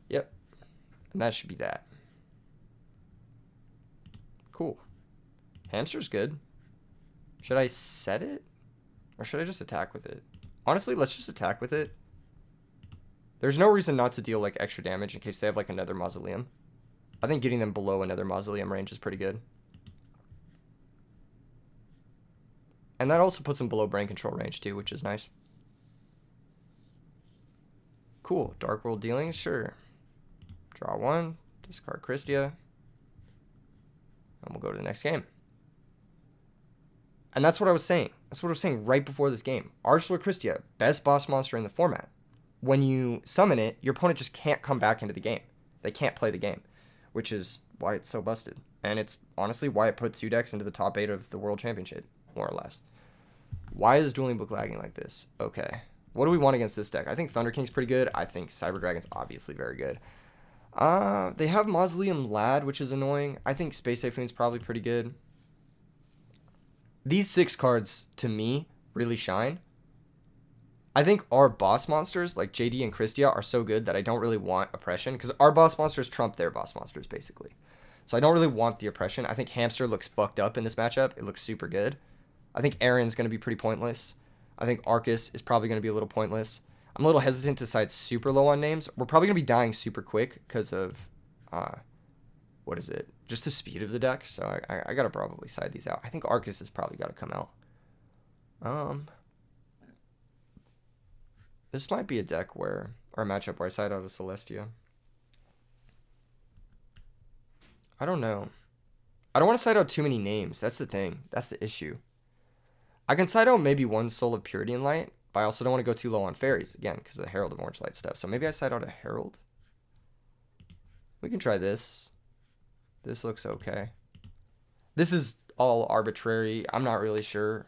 Speaker 1: Yep. And that should be that. Cool. Hamster's good. Should I set it? Or should I just attack with it? Honestly, let's just attack with it. There's no reason not to deal, like, extra damage in case they have, like, another Mausoleum. I think getting them below another Mausoleum range is pretty good. And that also puts them below Brain Control range, too, which is nice. Cool. Dark World dealings? Sure. Draw 1. Discard Kristya. And we'll go to the next game. And that's what I was saying. That's what I was saying right before this game. Archlord Kristya, best boss monster in the format. When you summon it, your opponent just can't come back into the game. They can't play the game, which is why it's so busted. And it's honestly why it put 2 decks into the top 8 of the World Championship, more or less. Why is Dueling Book lagging like this? Okay. What do we want against this deck? I think Thunder King's pretty good. I think Cyber Dragon's obviously very good. They have Mausoleum Lad, which is annoying. I think Space Typhoon's probably pretty good. These 6 cards, to me, really shine. I think our boss monsters, like JD and Kristya, are so good that I don't really want Oppression, because our boss monsters trump their boss monsters, basically. So I don't really want the Oppression. I think Hamster looks fucked up in this matchup. It looks super good. I think Aaron's going to be pretty pointless. I think Arcus is probably going to be a little pointless. I'm a little hesitant to side super low on names. We're probably going to be dying super quick because of, what is it? Just the speed of the deck. So I got to probably side these out. I think Arcus has probably got to come out. This might be a deck where, or a matchup where I side out a Celestia. I don't know. I don't want to side out too many names. That's the thing. That's the issue. I can side out maybe one Soul of Purity and Light, but I also don't want to go too low on fairies, again, because of the Herald of Orange Light stuff. So maybe I side out a Herald. We can try this. This looks okay. This is all arbitrary. I'm not really sure.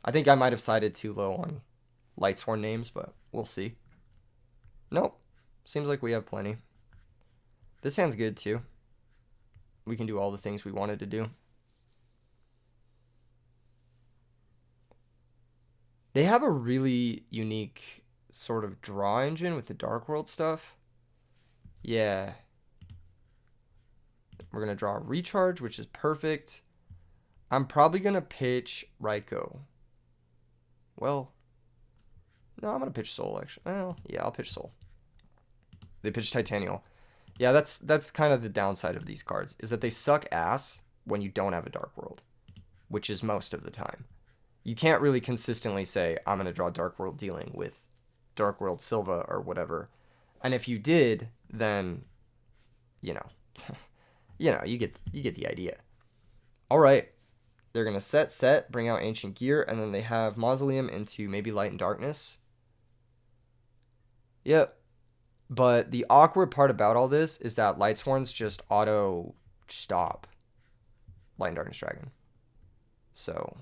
Speaker 1: I think I might have sided too low on Lightsworn names, but we'll see. Nope. Seems like we have plenty. This hand's good, too. We can do all the things we wanted to do. They have a really unique sort of draw engine with the Dark World stuff. Yeah. We're going to draw a recharge, which is perfect. I'm probably going to pitch Raikou. Well, no, I'm going to pitch Soul, actually. Well, yeah, I'll pitch Soul. They pitch Titanial. Yeah, that's kind of the downside of these cards, is that they suck ass when you don't have a Dark World, which is most of the time. You can't really consistently say, I'm going to draw Dark World dealing with Dark World Silva or whatever. And if you did, then, you know, you get the idea. All right. They're going to set, bring out Ancient Gear, and then they have Mausoleum into maybe Light and Darkness. Yep. But the awkward part about all this is that Lightsworn's just auto stop Light and Darkness Dragon. So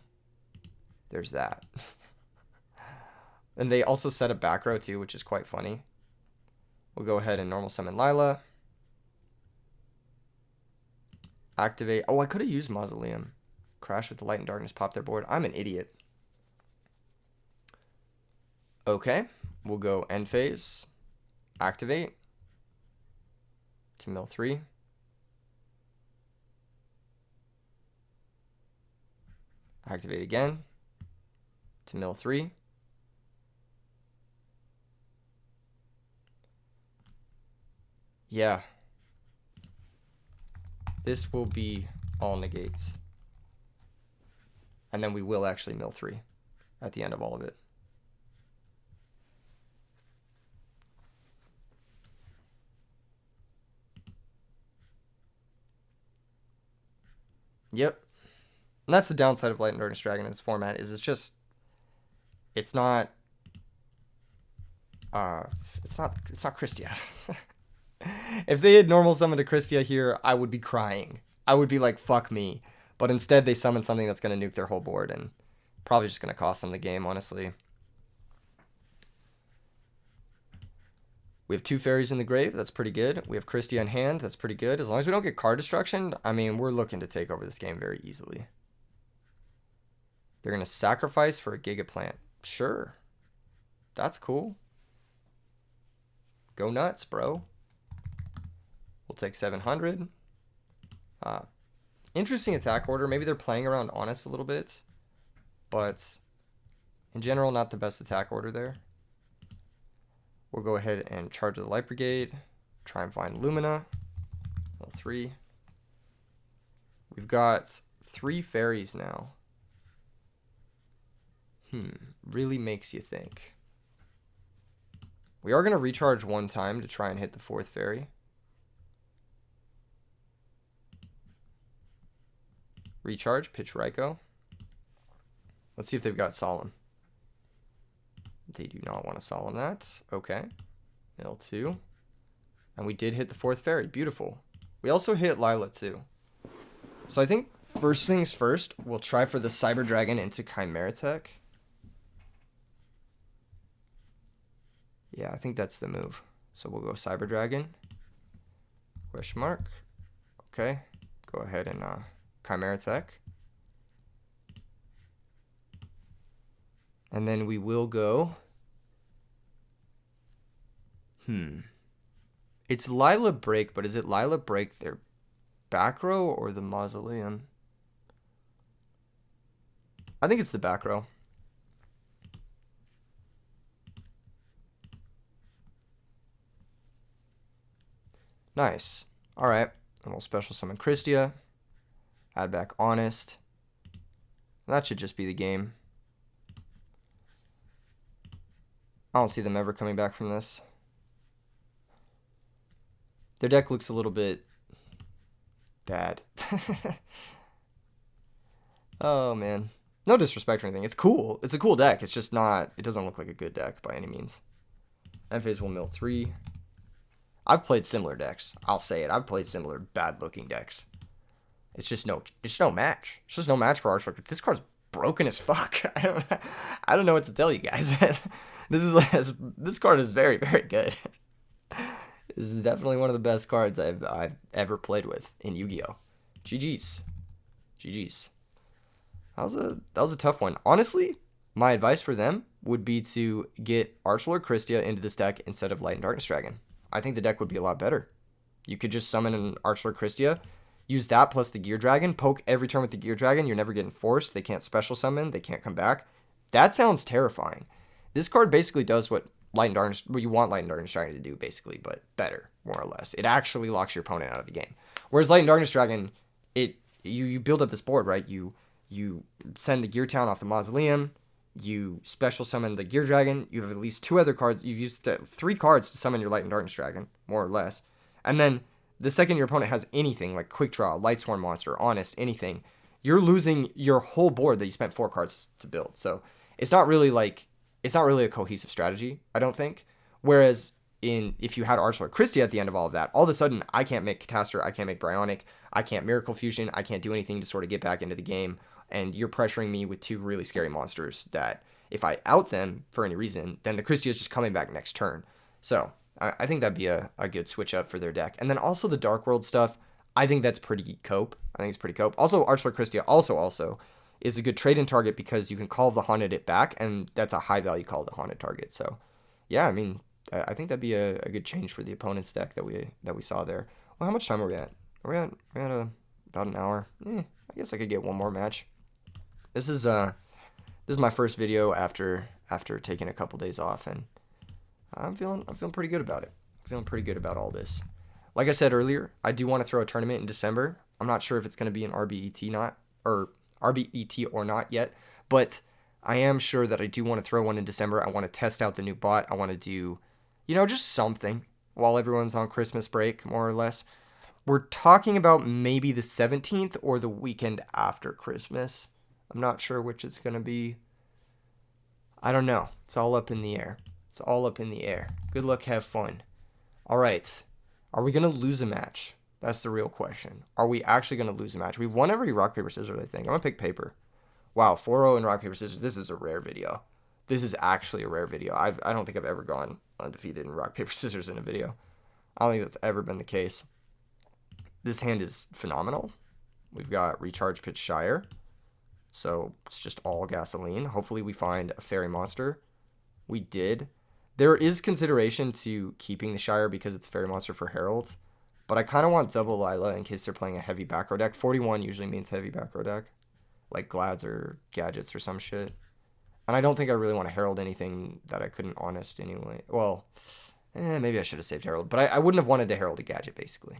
Speaker 1: there's that. And they also set a back row too, which is quite funny. We'll go ahead and normal summon Lila. Activate. Oh, I could have used Mausoleum. Crash with the Light and Darkness, pop their board. I'm an idiot. Okay. We'll go end phase. Activate. To mill 3. Activate again. To mill 3. Yeah. This will be all negates. And then we will actually mill 3 at the end of all of it. Yep. And that's the downside of Light and Darkness Dragon in this format, is it's not Kristya. If they had normal summoned a Kristya here, I would be crying. I would be like, fuck me. But instead, they summon something that's going to nuke their whole board and probably just going to cost them the game, honestly. We have 2 fairies in the grave. That's pretty good. We have Kristya in hand. That's pretty good. As long as we don't get card destruction, I mean, we're looking to take over this game very easily. They're going to sacrifice for a Giga Plant. Sure. That's cool. Go nuts, bro. We'll take 700. Interesting attack order. Maybe they're playing around Honest a little bit, but in general, not the best attack order there. We'll go ahead and charge the Light Brigade. Try and find Lumina. Level 3. We've got 3 fairies now. Really makes you think. We are going to recharge 1 time to try and hit the 4th fairy. Recharge, pitch Raikou. Let's see if they've got Solemn. They do not want to Solemn that. Okay. L2. And we did hit the 4th fairy. Beautiful. We also hit Lila too. So I think first things first, we'll try for the Cyber Dragon into Chimera Tech. Yeah, I think that's the move. So we'll go Cyber Dragon. Question mark. Okay. Go ahead and Chimera Tech. And then we will go. It's Lila Break, but is it Lila Break their back row or the Mausoleum? I think it's the back row. Nice. All right. And we'll special summon Kristya. Add back Honest. That should just be the game. I don't see them ever coming back from this. Their deck looks a little bit bad. Oh, man. No disrespect or anything. It's cool. It's a cool deck. It's just not... It doesn't look like a good deck by any means. End phase will mill 3. I've played similar decks. I'll say it. I've played similar bad-looking decks. It's just no match. It's just no match for Archway. This card's broken as fuck. I don't know what to tell you guys. This card is very, very good. This is definitely one of the best cards I've ever played with in Yu-Gi-Oh. GG's. That was a tough one. Honestly, my advice for them would be to get Archlord Kristya into this deck instead of Light and Darkness Dragon. I think the deck would be a lot better. You could just summon an Archer Kristya, use that plus the Gear Dragon, poke every turn with the Gear Dragon. You're never getting forced. They can't special summon. They can't come back. That sounds terrifying. This card basically does what you want Light and Darkness Dragon to do, basically, but better, more or less. It actually locks your opponent out of the game. Whereas Light and Darkness Dragon, you build up this board, right? You send the Gear Town off the Mausoleum. You special summon the Gear Dragon. You have at least 2 other cards. You've used 3 cards to summon your Light and Darkness Dragon, more or less. And then the second your opponent has anything like Quick Draw, Lightsworn Monster, Honest, anything, you're losing your whole board that you spent 4 cards to build. So it's not really a cohesive strategy, I don't think. Whereas if you had Archer or Kristya at the end of all of that, all of a sudden I can't make Catastor, I can't make Bryonic, I can't Miracle Fusion, I can't do anything to sort of get back into the game. And you're pressuring me with 2 really scary monsters that if I out them for any reason, then the Kristya is just coming back next turn. So I think that'd be a good switch up for their deck. And then also the Dark World stuff, I think that's pretty cope. I think it's pretty cope. Also, Archer Kristya also is a good trade-in target because you can call the Haunted it back, and that's a high-value call the Haunted target. So, yeah, I mean, I think that'd be a good change for the opponent's deck that we saw there. Well, how much time are we at? We're at about an hour. I guess I could get one more match. This is my first video after taking a couple days off, and I'm feeling pretty good about it. I'm feeling pretty good about all this. Like I said earlier, I do want to throw a tournament in December. I'm not sure if it's going to be an RBET or not yet, but I am sure that I do want to throw one in December. I want to test out the new bot. I want to do, just something while everyone's on Christmas break, more or less. We're talking about maybe the 17th or the weekend after Christmas. I'm not sure which it's going to be. I don't know. It's all up in the air. Good luck, have fun. All right. Are we going to lose a match? That's the real question. Are we actually going to lose a match? We've won every rock, paper, scissors, I think. I'm going to pick paper. Wow, 4-0 in rock, paper, scissors. This is a rare video. This is actually a rare video. I don't think I've ever gone undefeated in rock, paper, scissors in a video. I don't think that's ever been the case. This hand is phenomenal. We've got Recharge Pitch Shire. So it's just all gasoline. Hopefully we find a fairy monster. We did. There is consideration to keeping the Shire because it's a fairy monster for Herald. But I kind of want double Lila in case they're playing a heavy back row deck. 41 usually means heavy back row deck. Like Glads or Gadgets or some shit. And I don't think I really want to Herald anything that I couldn't Honest anyway. Well, maybe I should have saved Herald. But I wouldn't have wanted to Herald a Gadget, basically.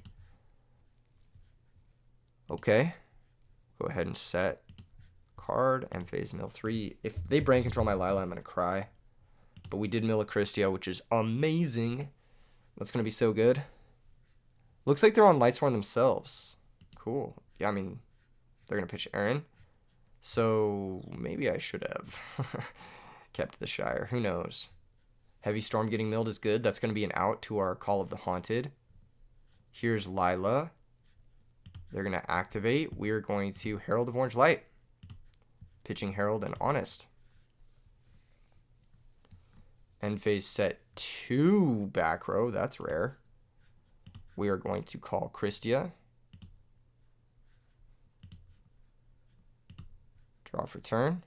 Speaker 1: Okay. Go ahead and set card and phase mill 3. If they brain control my Lila, I'm going to cry. But we did mill a Kristya, which is amazing. That's going to be so good. Looks like they're on Lightsworn themselves. Cool. Yeah, I mean, they're going to pitch Aaron. So maybe I should have kept the Shire. Who knows? Heavy Storm getting milled is good. That's going to be an out to our Call of the Haunted. Here's Lila. They're going to activate. We're going to Herald of Orange Light. Pitching Herald and Honest. End phase set 2 back row. That's rare. We are going to call Kristya. Draw for turn.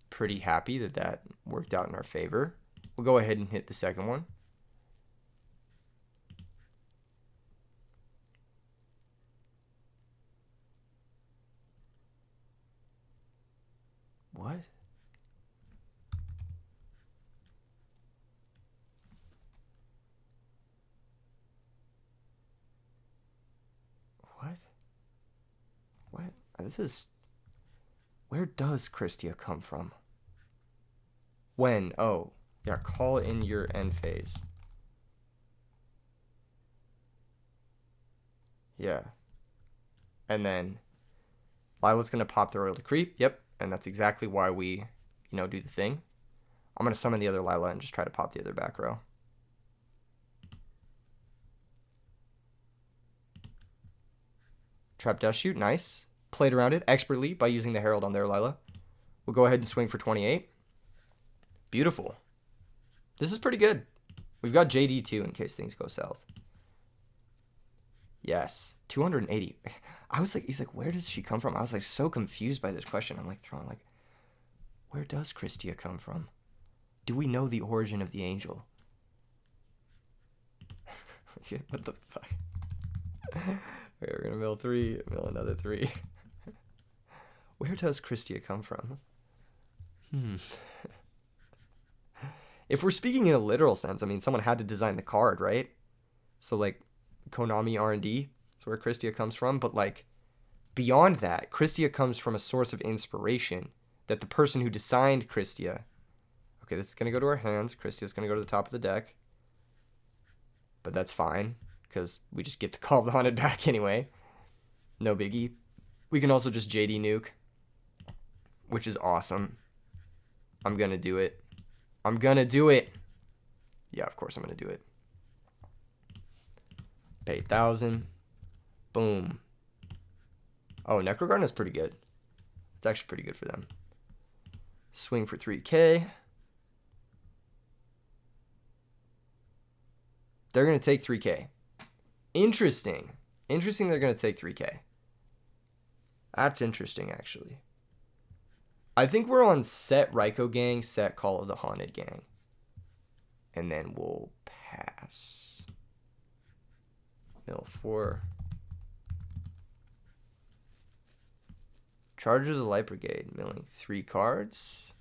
Speaker 1: Pretty happy that worked out in our favor. We'll go ahead and hit the second one. What? What? This is... Where does Kristya come from? When? Oh, yeah, call in your end phase. Yeah. And then Lila's going to pop the Royal Decree. Yep. And that's exactly why we, do the thing. I'm going to summon the other Lila and just try to pop the other back row. Trap Dust Shoot, nice. Played around it expertly by using the Herald on their Lila. We'll go ahead and swing for 28. Beautiful. This is pretty good. We've got JD too in case things go south. Yes, 280. He's like, where does she come from? I was like so confused by this question. I'm like where does Kristya come from? Do we know the origin of the angel? What the fuck? Okay, we're gonna mill 3, mill another 3. Where does Kristya come from? If we're speaking in a literal sense, I mean, someone had to design the card, right? So, like, Konami R&D is where Kristya comes from. But, like, beyond that, Kristya comes from a source of inspiration that the person who designed Kristya... Okay, this is going to go to our hands. Kristya's going to go to the top of the deck. But that's fine, because we just get to call the Haunted back anyway. No biggie. We can also just JD nuke, which is awesome. I'm going to do it. I'm going to do it. Yeah, of course I'm going to do it. Pay 1,000. Boom. Oh, Necrogardena's pretty good. It's actually pretty good for them. Swing for 3k. They're going to take 3k. Interesting. Interesting they're going to take 3k. That's interesting, actually. I think we're on set Raikou gang, set Call of the Haunted gang. And then we'll pass. Mill 4. Charge of the Light Brigade, milling 3 cards.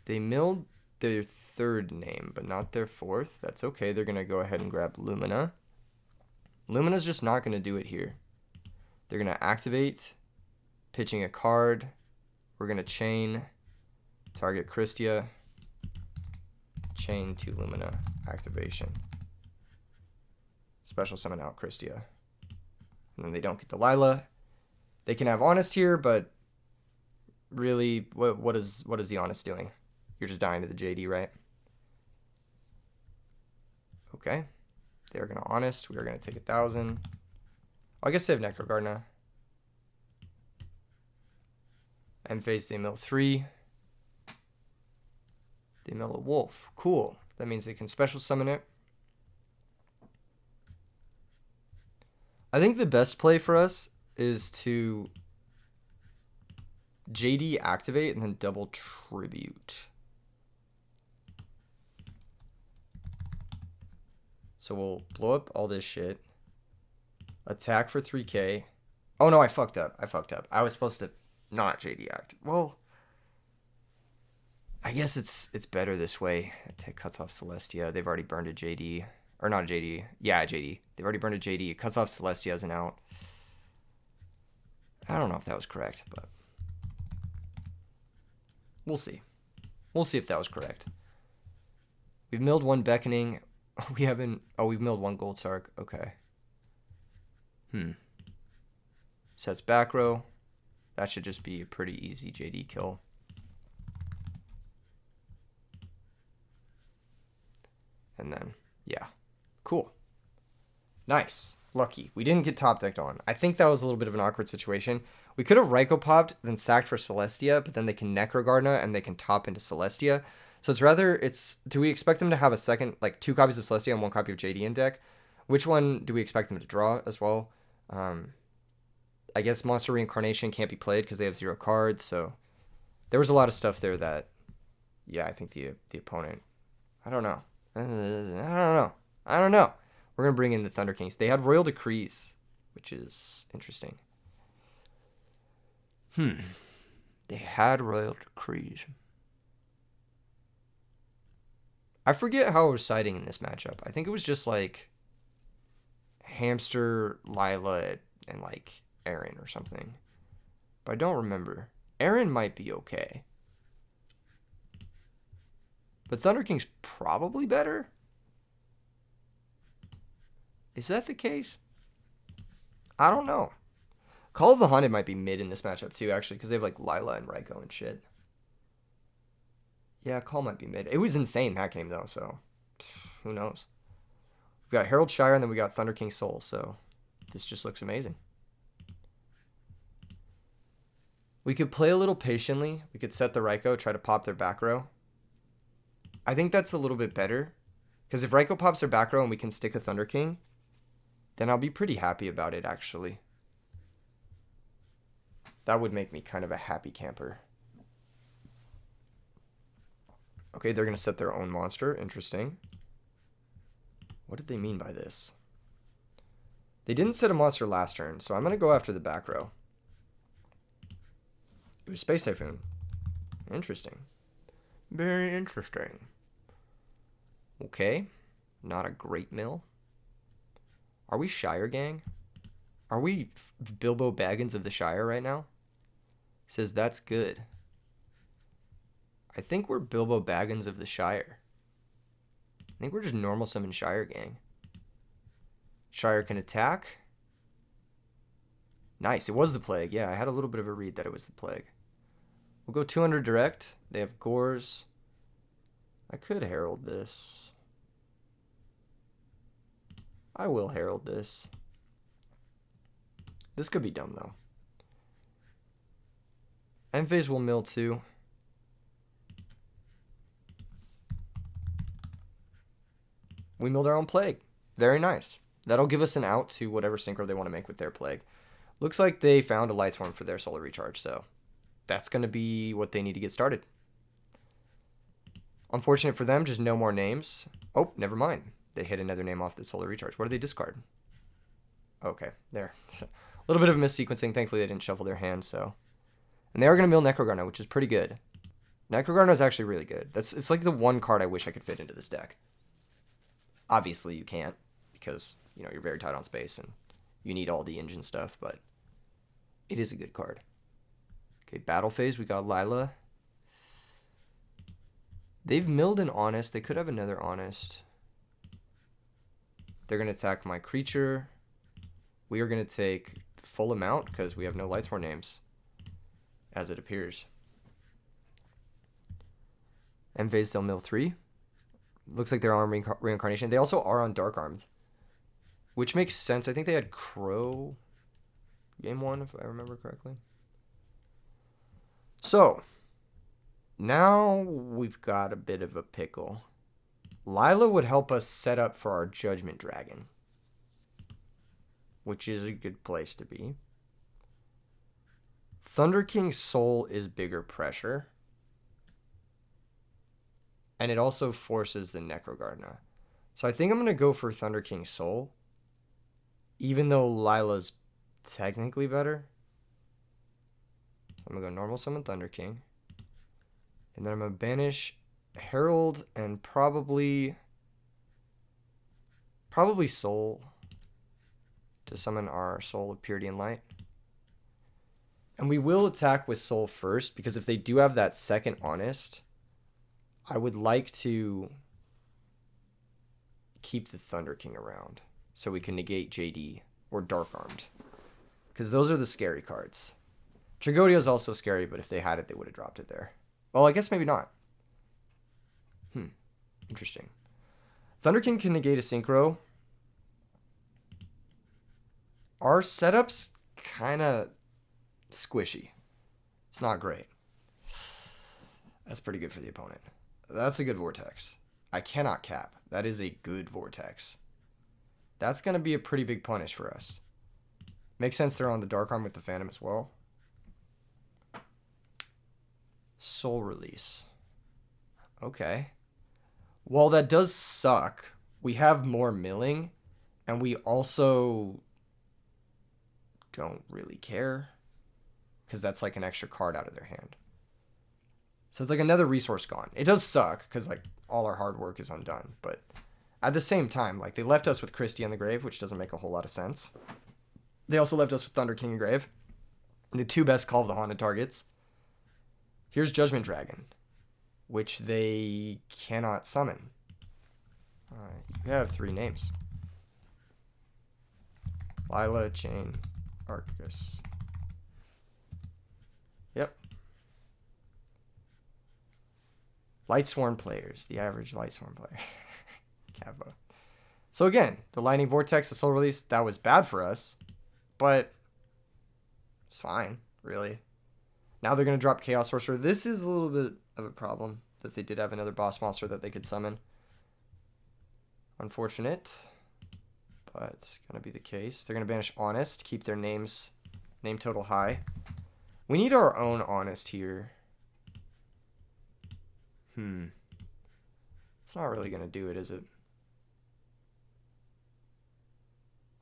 Speaker 1: They milled their 3rd name, but not their 4th. That's okay. They're going to go ahead and grab Lumina. Lumina's just not going to do it here. They're going to activate, pitching a card. We're going to chain, target Kristya, chain to Lumina, activation. Special summon out Kristya. And then they don't get the Lila. They can have Honest here, but really, what is the Honest doing? You're just dying to the JD, right? Okay. They're going to Honest. We are going to take 1,000. I guess they have Necrogardener. End phase, they mill 3. They mill a wolf. Cool. That means they can special summon it. I think the best play for us is to JD activate and then double tribute. So we'll blow up all this shit. Attack for 3k. Oh no, I fucked up. I was supposed to not JD act. Well, I guess it's better this way. It cuts off Celestia. They've already burned a JD. Or not a JD. Yeah, a JD. They've already burned a JD. It cuts off Celestia as an out. I don't know if that was correct, but we'll see. We'll see if that was correct. We've milled 1 Beckoning. We haven't... Oh, we've milled 1 Gold Sark. Okay. Sets back row. That should just be a pretty easy JD kill. And then, yeah. Cool. Nice. Lucky. We didn't get top decked on. I think that was a little bit of an awkward situation. We could have Raikou popped, then sacked for Celestia, but then they can Necrogardener and they can top into Celestia. So it's rather, do we expect them to have a second, like 2 copies of Celestia and 1 copy of JD in deck? Which one do we expect them to draw as well? I guess Monster Reincarnation can't be played because they have 0 cards, so there was a lot of stuff there that, yeah, I think the opponent, I don't know. We're going to bring in the Thunder Kings. They had Royal Decrees, which is interesting. They had Royal Decrees. I forget how it was siding in this matchup. I think it was just like Hamster, Lila, and like Aaron or something. But I don't remember. Aaron might be okay. But Thunder King's probably better. Is that the case? I don't know. Call of the Haunted might be mid in this matchup too, actually, because they have like Lila and Raikou and shit. Yeah, Call might be mid. It was insane that game though, so who knows? We got Herald Shire and then we got Thunder King Soul, so this just looks amazing. We could play a little patiently. We could set the Raikou, try to pop their back row. I think that's a little bit better. Because if Raikou pops their back row and we can stick a Thunder King, then I'll be pretty happy about it, actually. That would make me kind of a happy camper. Okay, they're going to set their own monster. Interesting. What did they mean by this? They didn't set a monster last turn, so I'm going to go after the back row. It was Space Typhoon. Interesting. Very interesting. Okay. Not a great mill. Are we Shire Gang? Are we Bilbo Baggins of the Shire right now? Says that's good. I think we're Bilbo Baggins of the Shire. I think we're just normal summon Shire Gang. Shire can attack. Nice. It was the Plague. Yeah, I had a little bit of a read that it was the Plague. We'll go 200 direct. They have Gores. I could herald this. I will herald this. This could be dumb, though. End-phase will mill, too. We milled our own Plague. Very nice. That'll give us an out to whatever synchro they want to make with their Plague. Looks like they found a Lightsworn for their Solar Recharge, so that's going to be what they need to get started. Unfortunate for them, just no more names. Oh, never mind. They hit another name off the Solar Recharge. What did they discard? Okay, there. A little bit of missequencing. Thankfully, they didn't shuffle their hand, so. And they are going to mill Necrogarna, which is pretty good. Necrogarna is actually really good. It's like the one card I wish I could fit into this deck. Obviously, you can't, because, you know, you're very tight on space, and you need all the engine stuff, but it is a good card. Okay, battle phase, we got Lila. They've milled an Honest. They could have another Honest. They're going to attack my creature. We are going to take the full amount, because we have no Lightsworn names, as it appears. End phase, they'll mill 3. Looks like they're on Reincarnation. They also are on Dark Armed, which makes sense. I think they had Crow game 1, if I remember correctly. So, now we've got a bit of a pickle. Lila would help us set up for our Judgment Dragon, which is a good place to be. Thunder King's Soul is bigger pressure. And it also forces the Necrogarna. So I think I'm going to go for Thunder King's Soul, even though Lila's technically better. I'm going to go normal summon Thunder King. And then I'm going to banish Herald and probably Soul to summon our Soul of Purity and Light. And we will attack with Soul first, because if they do have that second Honest, I would like to keep the Thunder King around so we can negate JD or Dark Armed, because those are the scary cards. Tragodia is also scary, but if they had it, they would have dropped it there. Well, I guess maybe not. Interesting. Thunder King can negate a Synchro. Our setup's kind of squishy. It's not great. That's pretty good for the opponent. That's a good Vortex. I cannot cap. That is a good Vortex. That's going to be a pretty big punish for us. Makes sense they're on the Dark Arm with the Phantom as well. Soul Release. Okay. While that does suck, we have more milling, and we also don't really care, because that's like an extra card out of their hand. So it's like another resource gone. It does suck, because like all our hard work is undone, but at the same time, like they left us with Kristya in the grave, which doesn't make a whole lot of sense. They also left us with Thunder King in grave, the two best Call of the Haunted targets. Here's Judgment Dragon, which they cannot summon. You have 3 names. Lila, Chain, Arcus. Yep. Lightsworn players. The average Lightsworn player. Kappa. So again, the Lightning Vortex, the Soul Release, that was bad for us, but it's fine, really. Now they're going to drop Chaos Sorcerer. This is a little bit of a problem, that they did have another boss monster that they could summon. Unfortunate, but it's going to be the case. They're going to banish Honest, keep their name total high. We need our own Honest here. It's not really going to do it, is it?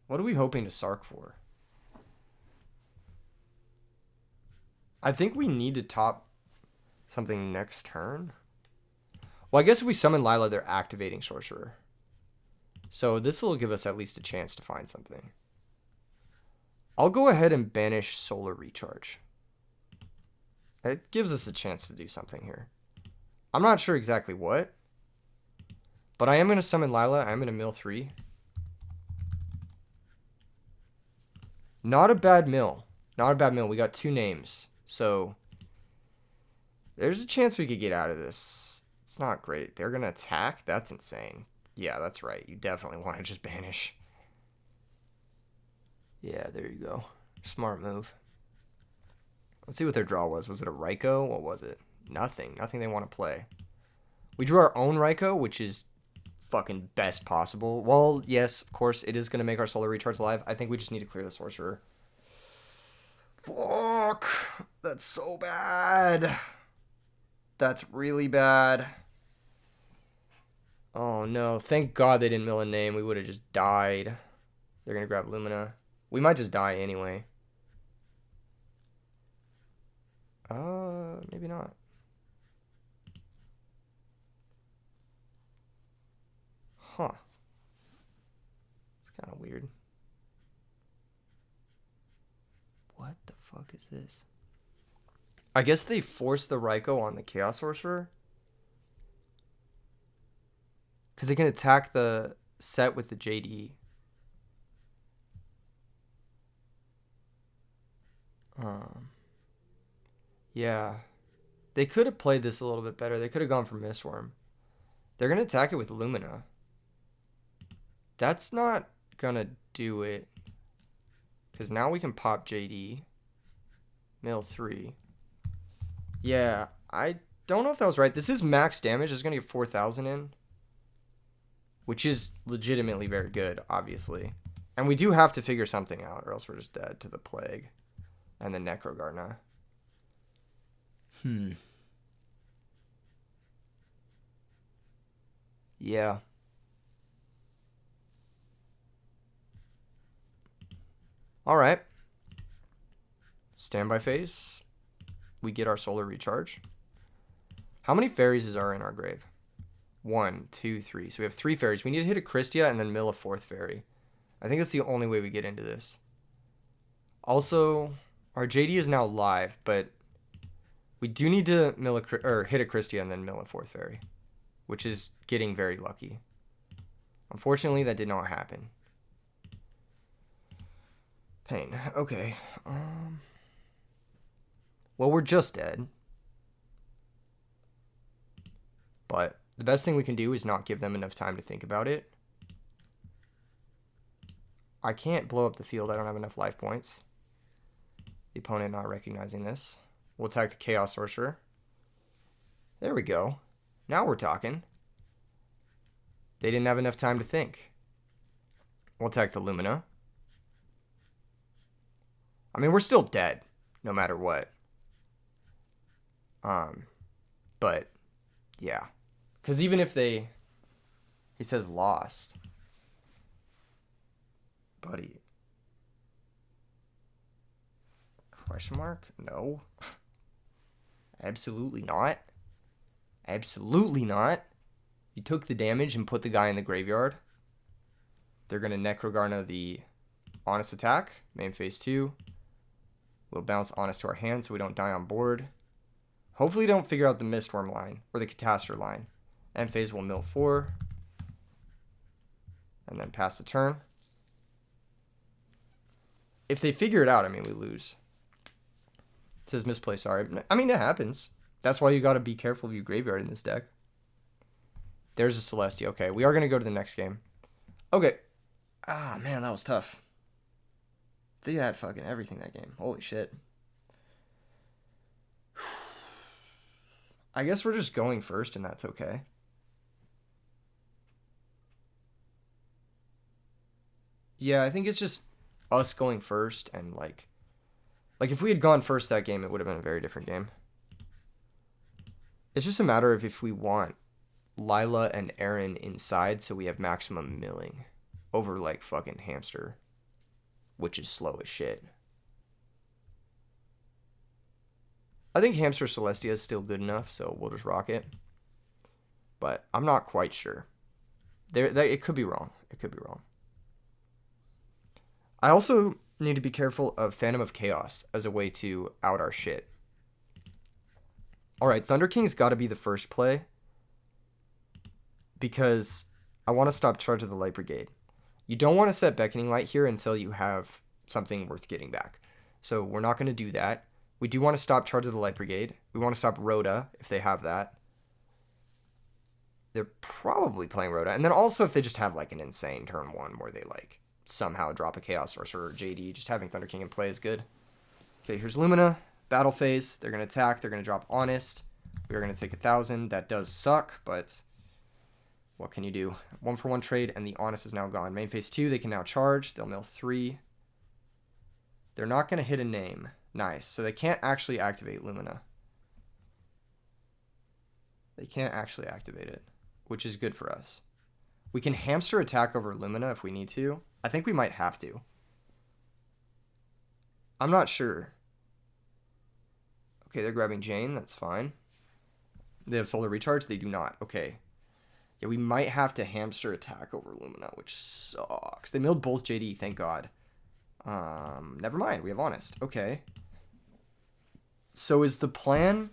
Speaker 1: What are we hoping to Sark for? I think we need to top something next turn. Well, I guess if we summon Lila, they're activating Sorcerer. So this will give us at least a chance to find something. I'll go ahead and banish Solar Recharge. It gives us a chance to do something here. I'm not sure exactly what, but I am going to summon Lila. I'm going to mill 3. Not a bad mill. Not a bad mill. We got 2 names. So there's a chance we could get out of this. It's not great. They're going to attack? That's insane. Yeah, that's right. You definitely want to just banish. Yeah, there you go. Smart move. Let's see what their draw was. Was it a Raikou? What was it? Nothing. Nothing they want to play. We drew our own Raikou, which is fucking best possible. Well, yes, of course, it is going to make our Solar Recharge alive. I think we just need to clear the Sorcerer. Fuck. That's so bad. That's really bad. Oh, no. Thank God they didn't mill a name. We would have just died. They're going to grab Lumina. We might just die anyway. Maybe not. Huh. It's kind of weird. What the fuck is this? I guess they forced the Raikou on the Chaos Sorcerer. Because they can attack the set with the JD. Yeah. They could have played this a little bit better. They could have gone for Mistworm. They're going to attack it with Lumina. That's not going to do it. Because now we can pop JD. Mill 3. Yeah, I don't know if that was right. This is max damage. It's going to get 4,000 in. Which is legitimately very good, obviously. And we do have to figure something out, or else we're just dead to the Plague. And the Necrogarna. Yeah. Alright. Standby phase. We get our Solar Recharge. How many fairies are in our grave? 1, 2, 3. So we have 3 fairies. We need to hit a Kristya and then mill a 4th fairy. I think that's the only way we get into this. Also, our JD is now live, but we do need to hit a Kristya and then mill a 4th fairy, which is getting very lucky. Unfortunately, that did not happen. Pain. Okay. Well, we're just dead. But the best thing we can do is not give them enough time to think about it. I can't blow up the field. I don't have enough life points. The opponent not recognizing this. We'll attack the Chaos Sorcerer. There we go. Now we're talking. They didn't have enough time to think. We'll attack the Lumina. I mean, we're still dead, no matter what. But, yeah. Because even if he says lost. Buddy. Question mark? No. Absolutely not. Absolutely not. You took the damage and put the guy in the graveyard. They're going to Necrogarna the Honest attack. Main phase 2. We'll bounce Honest to our hand so we don't die on board. Hopefully they don't figure out the Mistworm line or the Catastrophe line. End phase will mill 4. And then pass the turn. If they figure it out, I mean, we lose. It says misplay, sorry. I mean, it happens. That's why you got to be careful of your graveyard in this deck. There's a Celestia. Okay, we are going to go to the next game. Okay. Ah, man, that was tough. They had fucking everything that game. Holy shit. I guess we're just going first, and that's okay. Yeah, I think it's just us going first, and like if we had gone first that game, it would have been a very different game. It's just a matter of if we want Lila and Aaron inside, so we have maximum milling over like fucking Hamster, which is slow as shit. I think Hamster Celestia is still good enough, so we'll just rock it. But I'm not quite sure. It could be wrong. It could be wrong. I also need to be careful of Phantom of Chaos as a way to out our shit. Alright, Thunder King's got to be the first play, because I want to stop Charge of the Light Brigade. You don't want to set Beckoning Light here until you have something worth getting back. So we're not going to do that. We do want to stop Charge of the Light Brigade. We want to stop Rhoda, if they have that. They're probably playing Rhoda. And then also if they just have like an insane turn one where they like somehow drop a Chaos Sorcerer or JD, just having Thunder King in play is good. Okay, here's Lumina. Battle phase. They're going to attack. They're going to drop Honest. We're going to take 1,000. That does suck, but what can you do? 1-for-1 trade, and the Honest is now gone. Main phase 2, they can now charge. They'll mill 3. They're not going to hit a name. Nice. So they can't actually activate Lumina. They can't actually activate it, which is good for us. We can hamster attack over Lumina if we need to. I think we might have to. I'm not sure. Okay, they're grabbing Jane. That's fine. They have Solar Recharge. They do not. Okay. Yeah, we might have to hamster attack over Lumina, which sucks. They milled both JD, thank God. Never mind. We have Honest. Okay. So is the plan...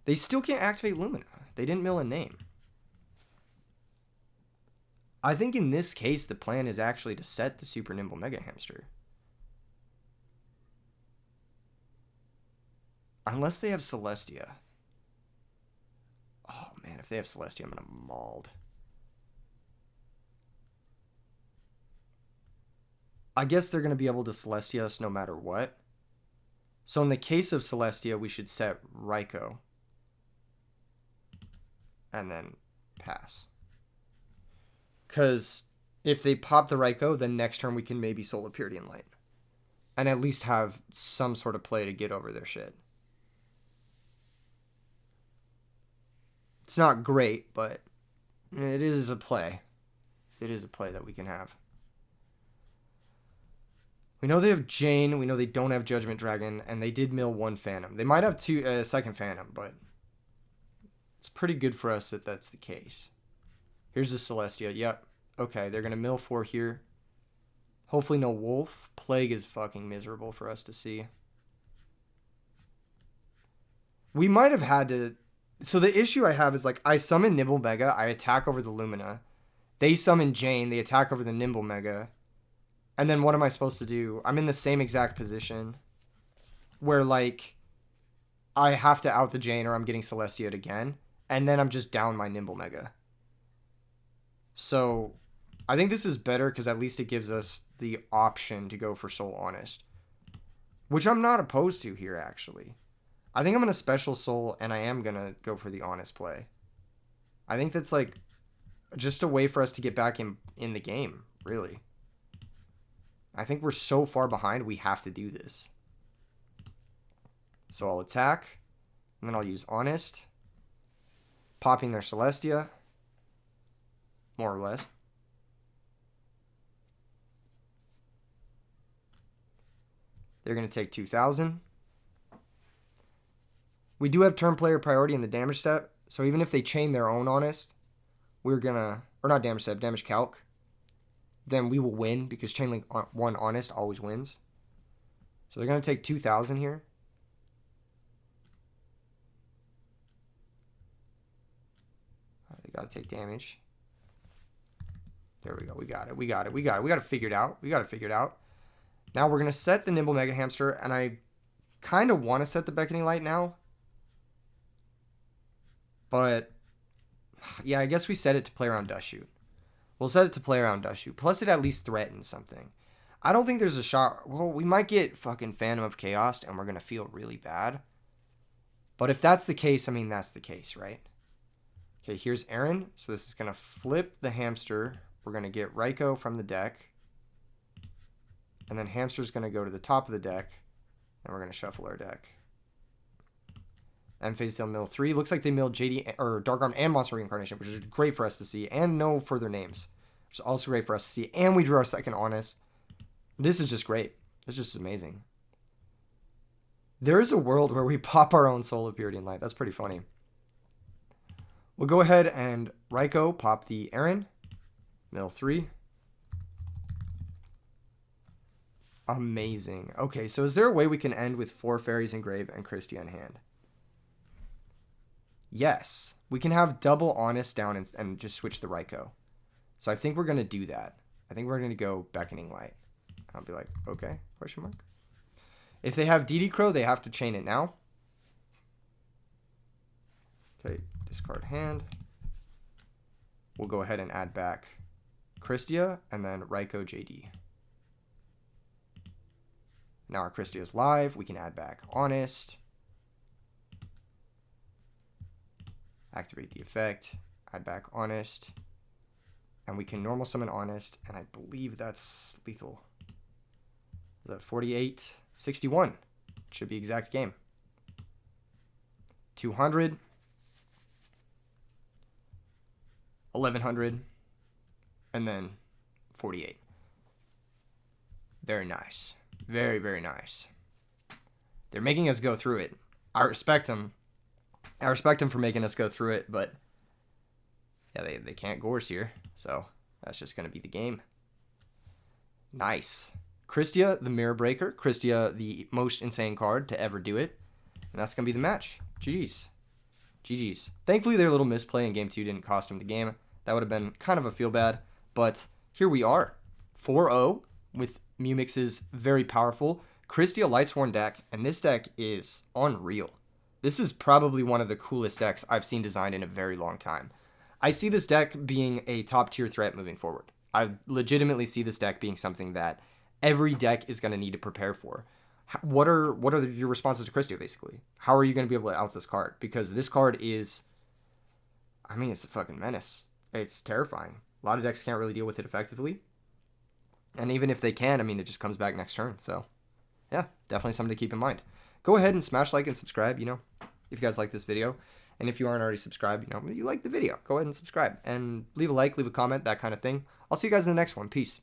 Speaker 1: They still can't activate Lumina. They didn't mill a name. I think in this case, the plan is actually to set the Super Nimble Mega Hamster. Unless they have Celestia. Oh, man, if they have Celestia, I'm going to mauled. I guess they're going to be able to Celestia us no matter what. So in the case of Celestia, we should set Raikou. And then pass. Because if they pop the Raikou, then next turn we can maybe Solar Purity and Light. And at least have some sort of play to get over their shit. It's not great, but it is a play. It is a play that we can have. We know they have Jane. We know they don't have Judgment Dragon. And they did mill one Phantom. They might have second Phantom, but it's pretty good for us that that's the case. Here's the Celestia. Yep. Okay, they're going to mill 4 here. Hopefully no Wolf. Plague is fucking miserable for us to see. We might have had to... So the issue I have is, like, I summon Nimble Mega. I attack over the Lumina. They summon Jane. They attack over the Nimble Mega. And then what am I supposed to do? I'm in the same exact position where, like, I have to out the Jane or I'm getting Celestia'd again. And then I'm just down my Nimble Mega. So I think this is better because at least it gives us the option to go for Soul Honest. Which I'm not opposed to here, actually. I think I'm going to Special Soul and I am going to go for the Honest play. I think that's like just a way for us to get back in the game, really. I think we're so far behind, we have to do this. So I'll attack, and then I'll use Honest. Popping their Celestia. More or less. They're going to take 2,000. We do have turn player priority in the damage step, so even if they chain their own Honest, we're going to... Or not damage step, damage calc. Then we will win, because chain link 1 Honest always wins. So they're going to take 2,000 here. They got to take damage. There we go. We got it. We got it. We got it. We got it figured out. We got it figured out. Now we're going to set the Nimble Mega Hamster, and I kind of want to set the Beckoning Light now. But, yeah, I guess we set it to play around Dust Shoot. We'll set it to play around Dust Shoot. Plus, it at least threatens something. I don't think there's a shot. Well, we might get fucking Phantom of Chaos, and we're going to feel really bad. But if that's the case, I mean, that's the case, right? Okay, here's Aaron. So this is going to flip the Hamster. We're going to get Raikou from the deck. And then Hamster's going to go to the top of the deck. And we're going to shuffle our deck. And Phase Steel mill 3. Looks like they milled JD or Dark Arm and Monster Reincarnation, which is great for us to see. And no further names, which is also great for us to see. And we drew our second Honest. This is just great. It's just amazing. There is a world where we pop our own Soul of Purity and Light. That's pretty funny. We'll go ahead and Raikou pop the Aaron. Mill 3. Amazing. Okay, so is there a way we can end with 4 Fairies in grave and Kristya in hand? Yes. We can have double Honest down and just switch the Raikou. So I think we're going to do that. I think we're going to go Beckoning Light. I'll be like, okay, question mark. If they have DD Crow, they have to chain it now. Okay, discard hand. We'll go ahead and add back Kristya and then Raikou JD. Now our Kristya is live. We can add back Honest. Activate the effect. Add back Honest. And we can normal summon Honest. And I believe that's lethal. Is that 48? 61. Should be exact game. 200. 1100. And then 48. Very nice. Very, very nice. They're making us go through it. I respect them. I respect them for making us go through it, but yeah, they can't Gorse here. So that's just going to be the game. Nice. Kristya, the Mirror Breaker. Kristya, the most insane card to ever do it. And that's going to be the match. GG's. GG's. Thankfully, their little misplay in Game 2 didn't cost him the game. That would have been kind of a feel bad. But here we are. 4-0 with Mew Mix's very powerful Kristya Lightsworn deck. And this deck is unreal. This is probably one of the coolest decks I've seen designed in a very long time. I see this deck being a top tier threat moving forward. I legitimately see this deck being something that every deck is going to need to prepare for. What are your responses to Kristya, basically? How are you going to be able to out this card? Because this card is, I mean, it's a fucking menace. It's terrifying. A lot of decks can't really deal with it effectively. And even if they can, I mean, it just comes back next turn. So, yeah, definitely something to keep in mind. Go ahead and smash like and subscribe, if you guys like this video. And if you aren't already subscribed, you like the video, go ahead and subscribe. And leave a like, leave a comment, that kind of thing. I'll see you guys in the next one. Peace.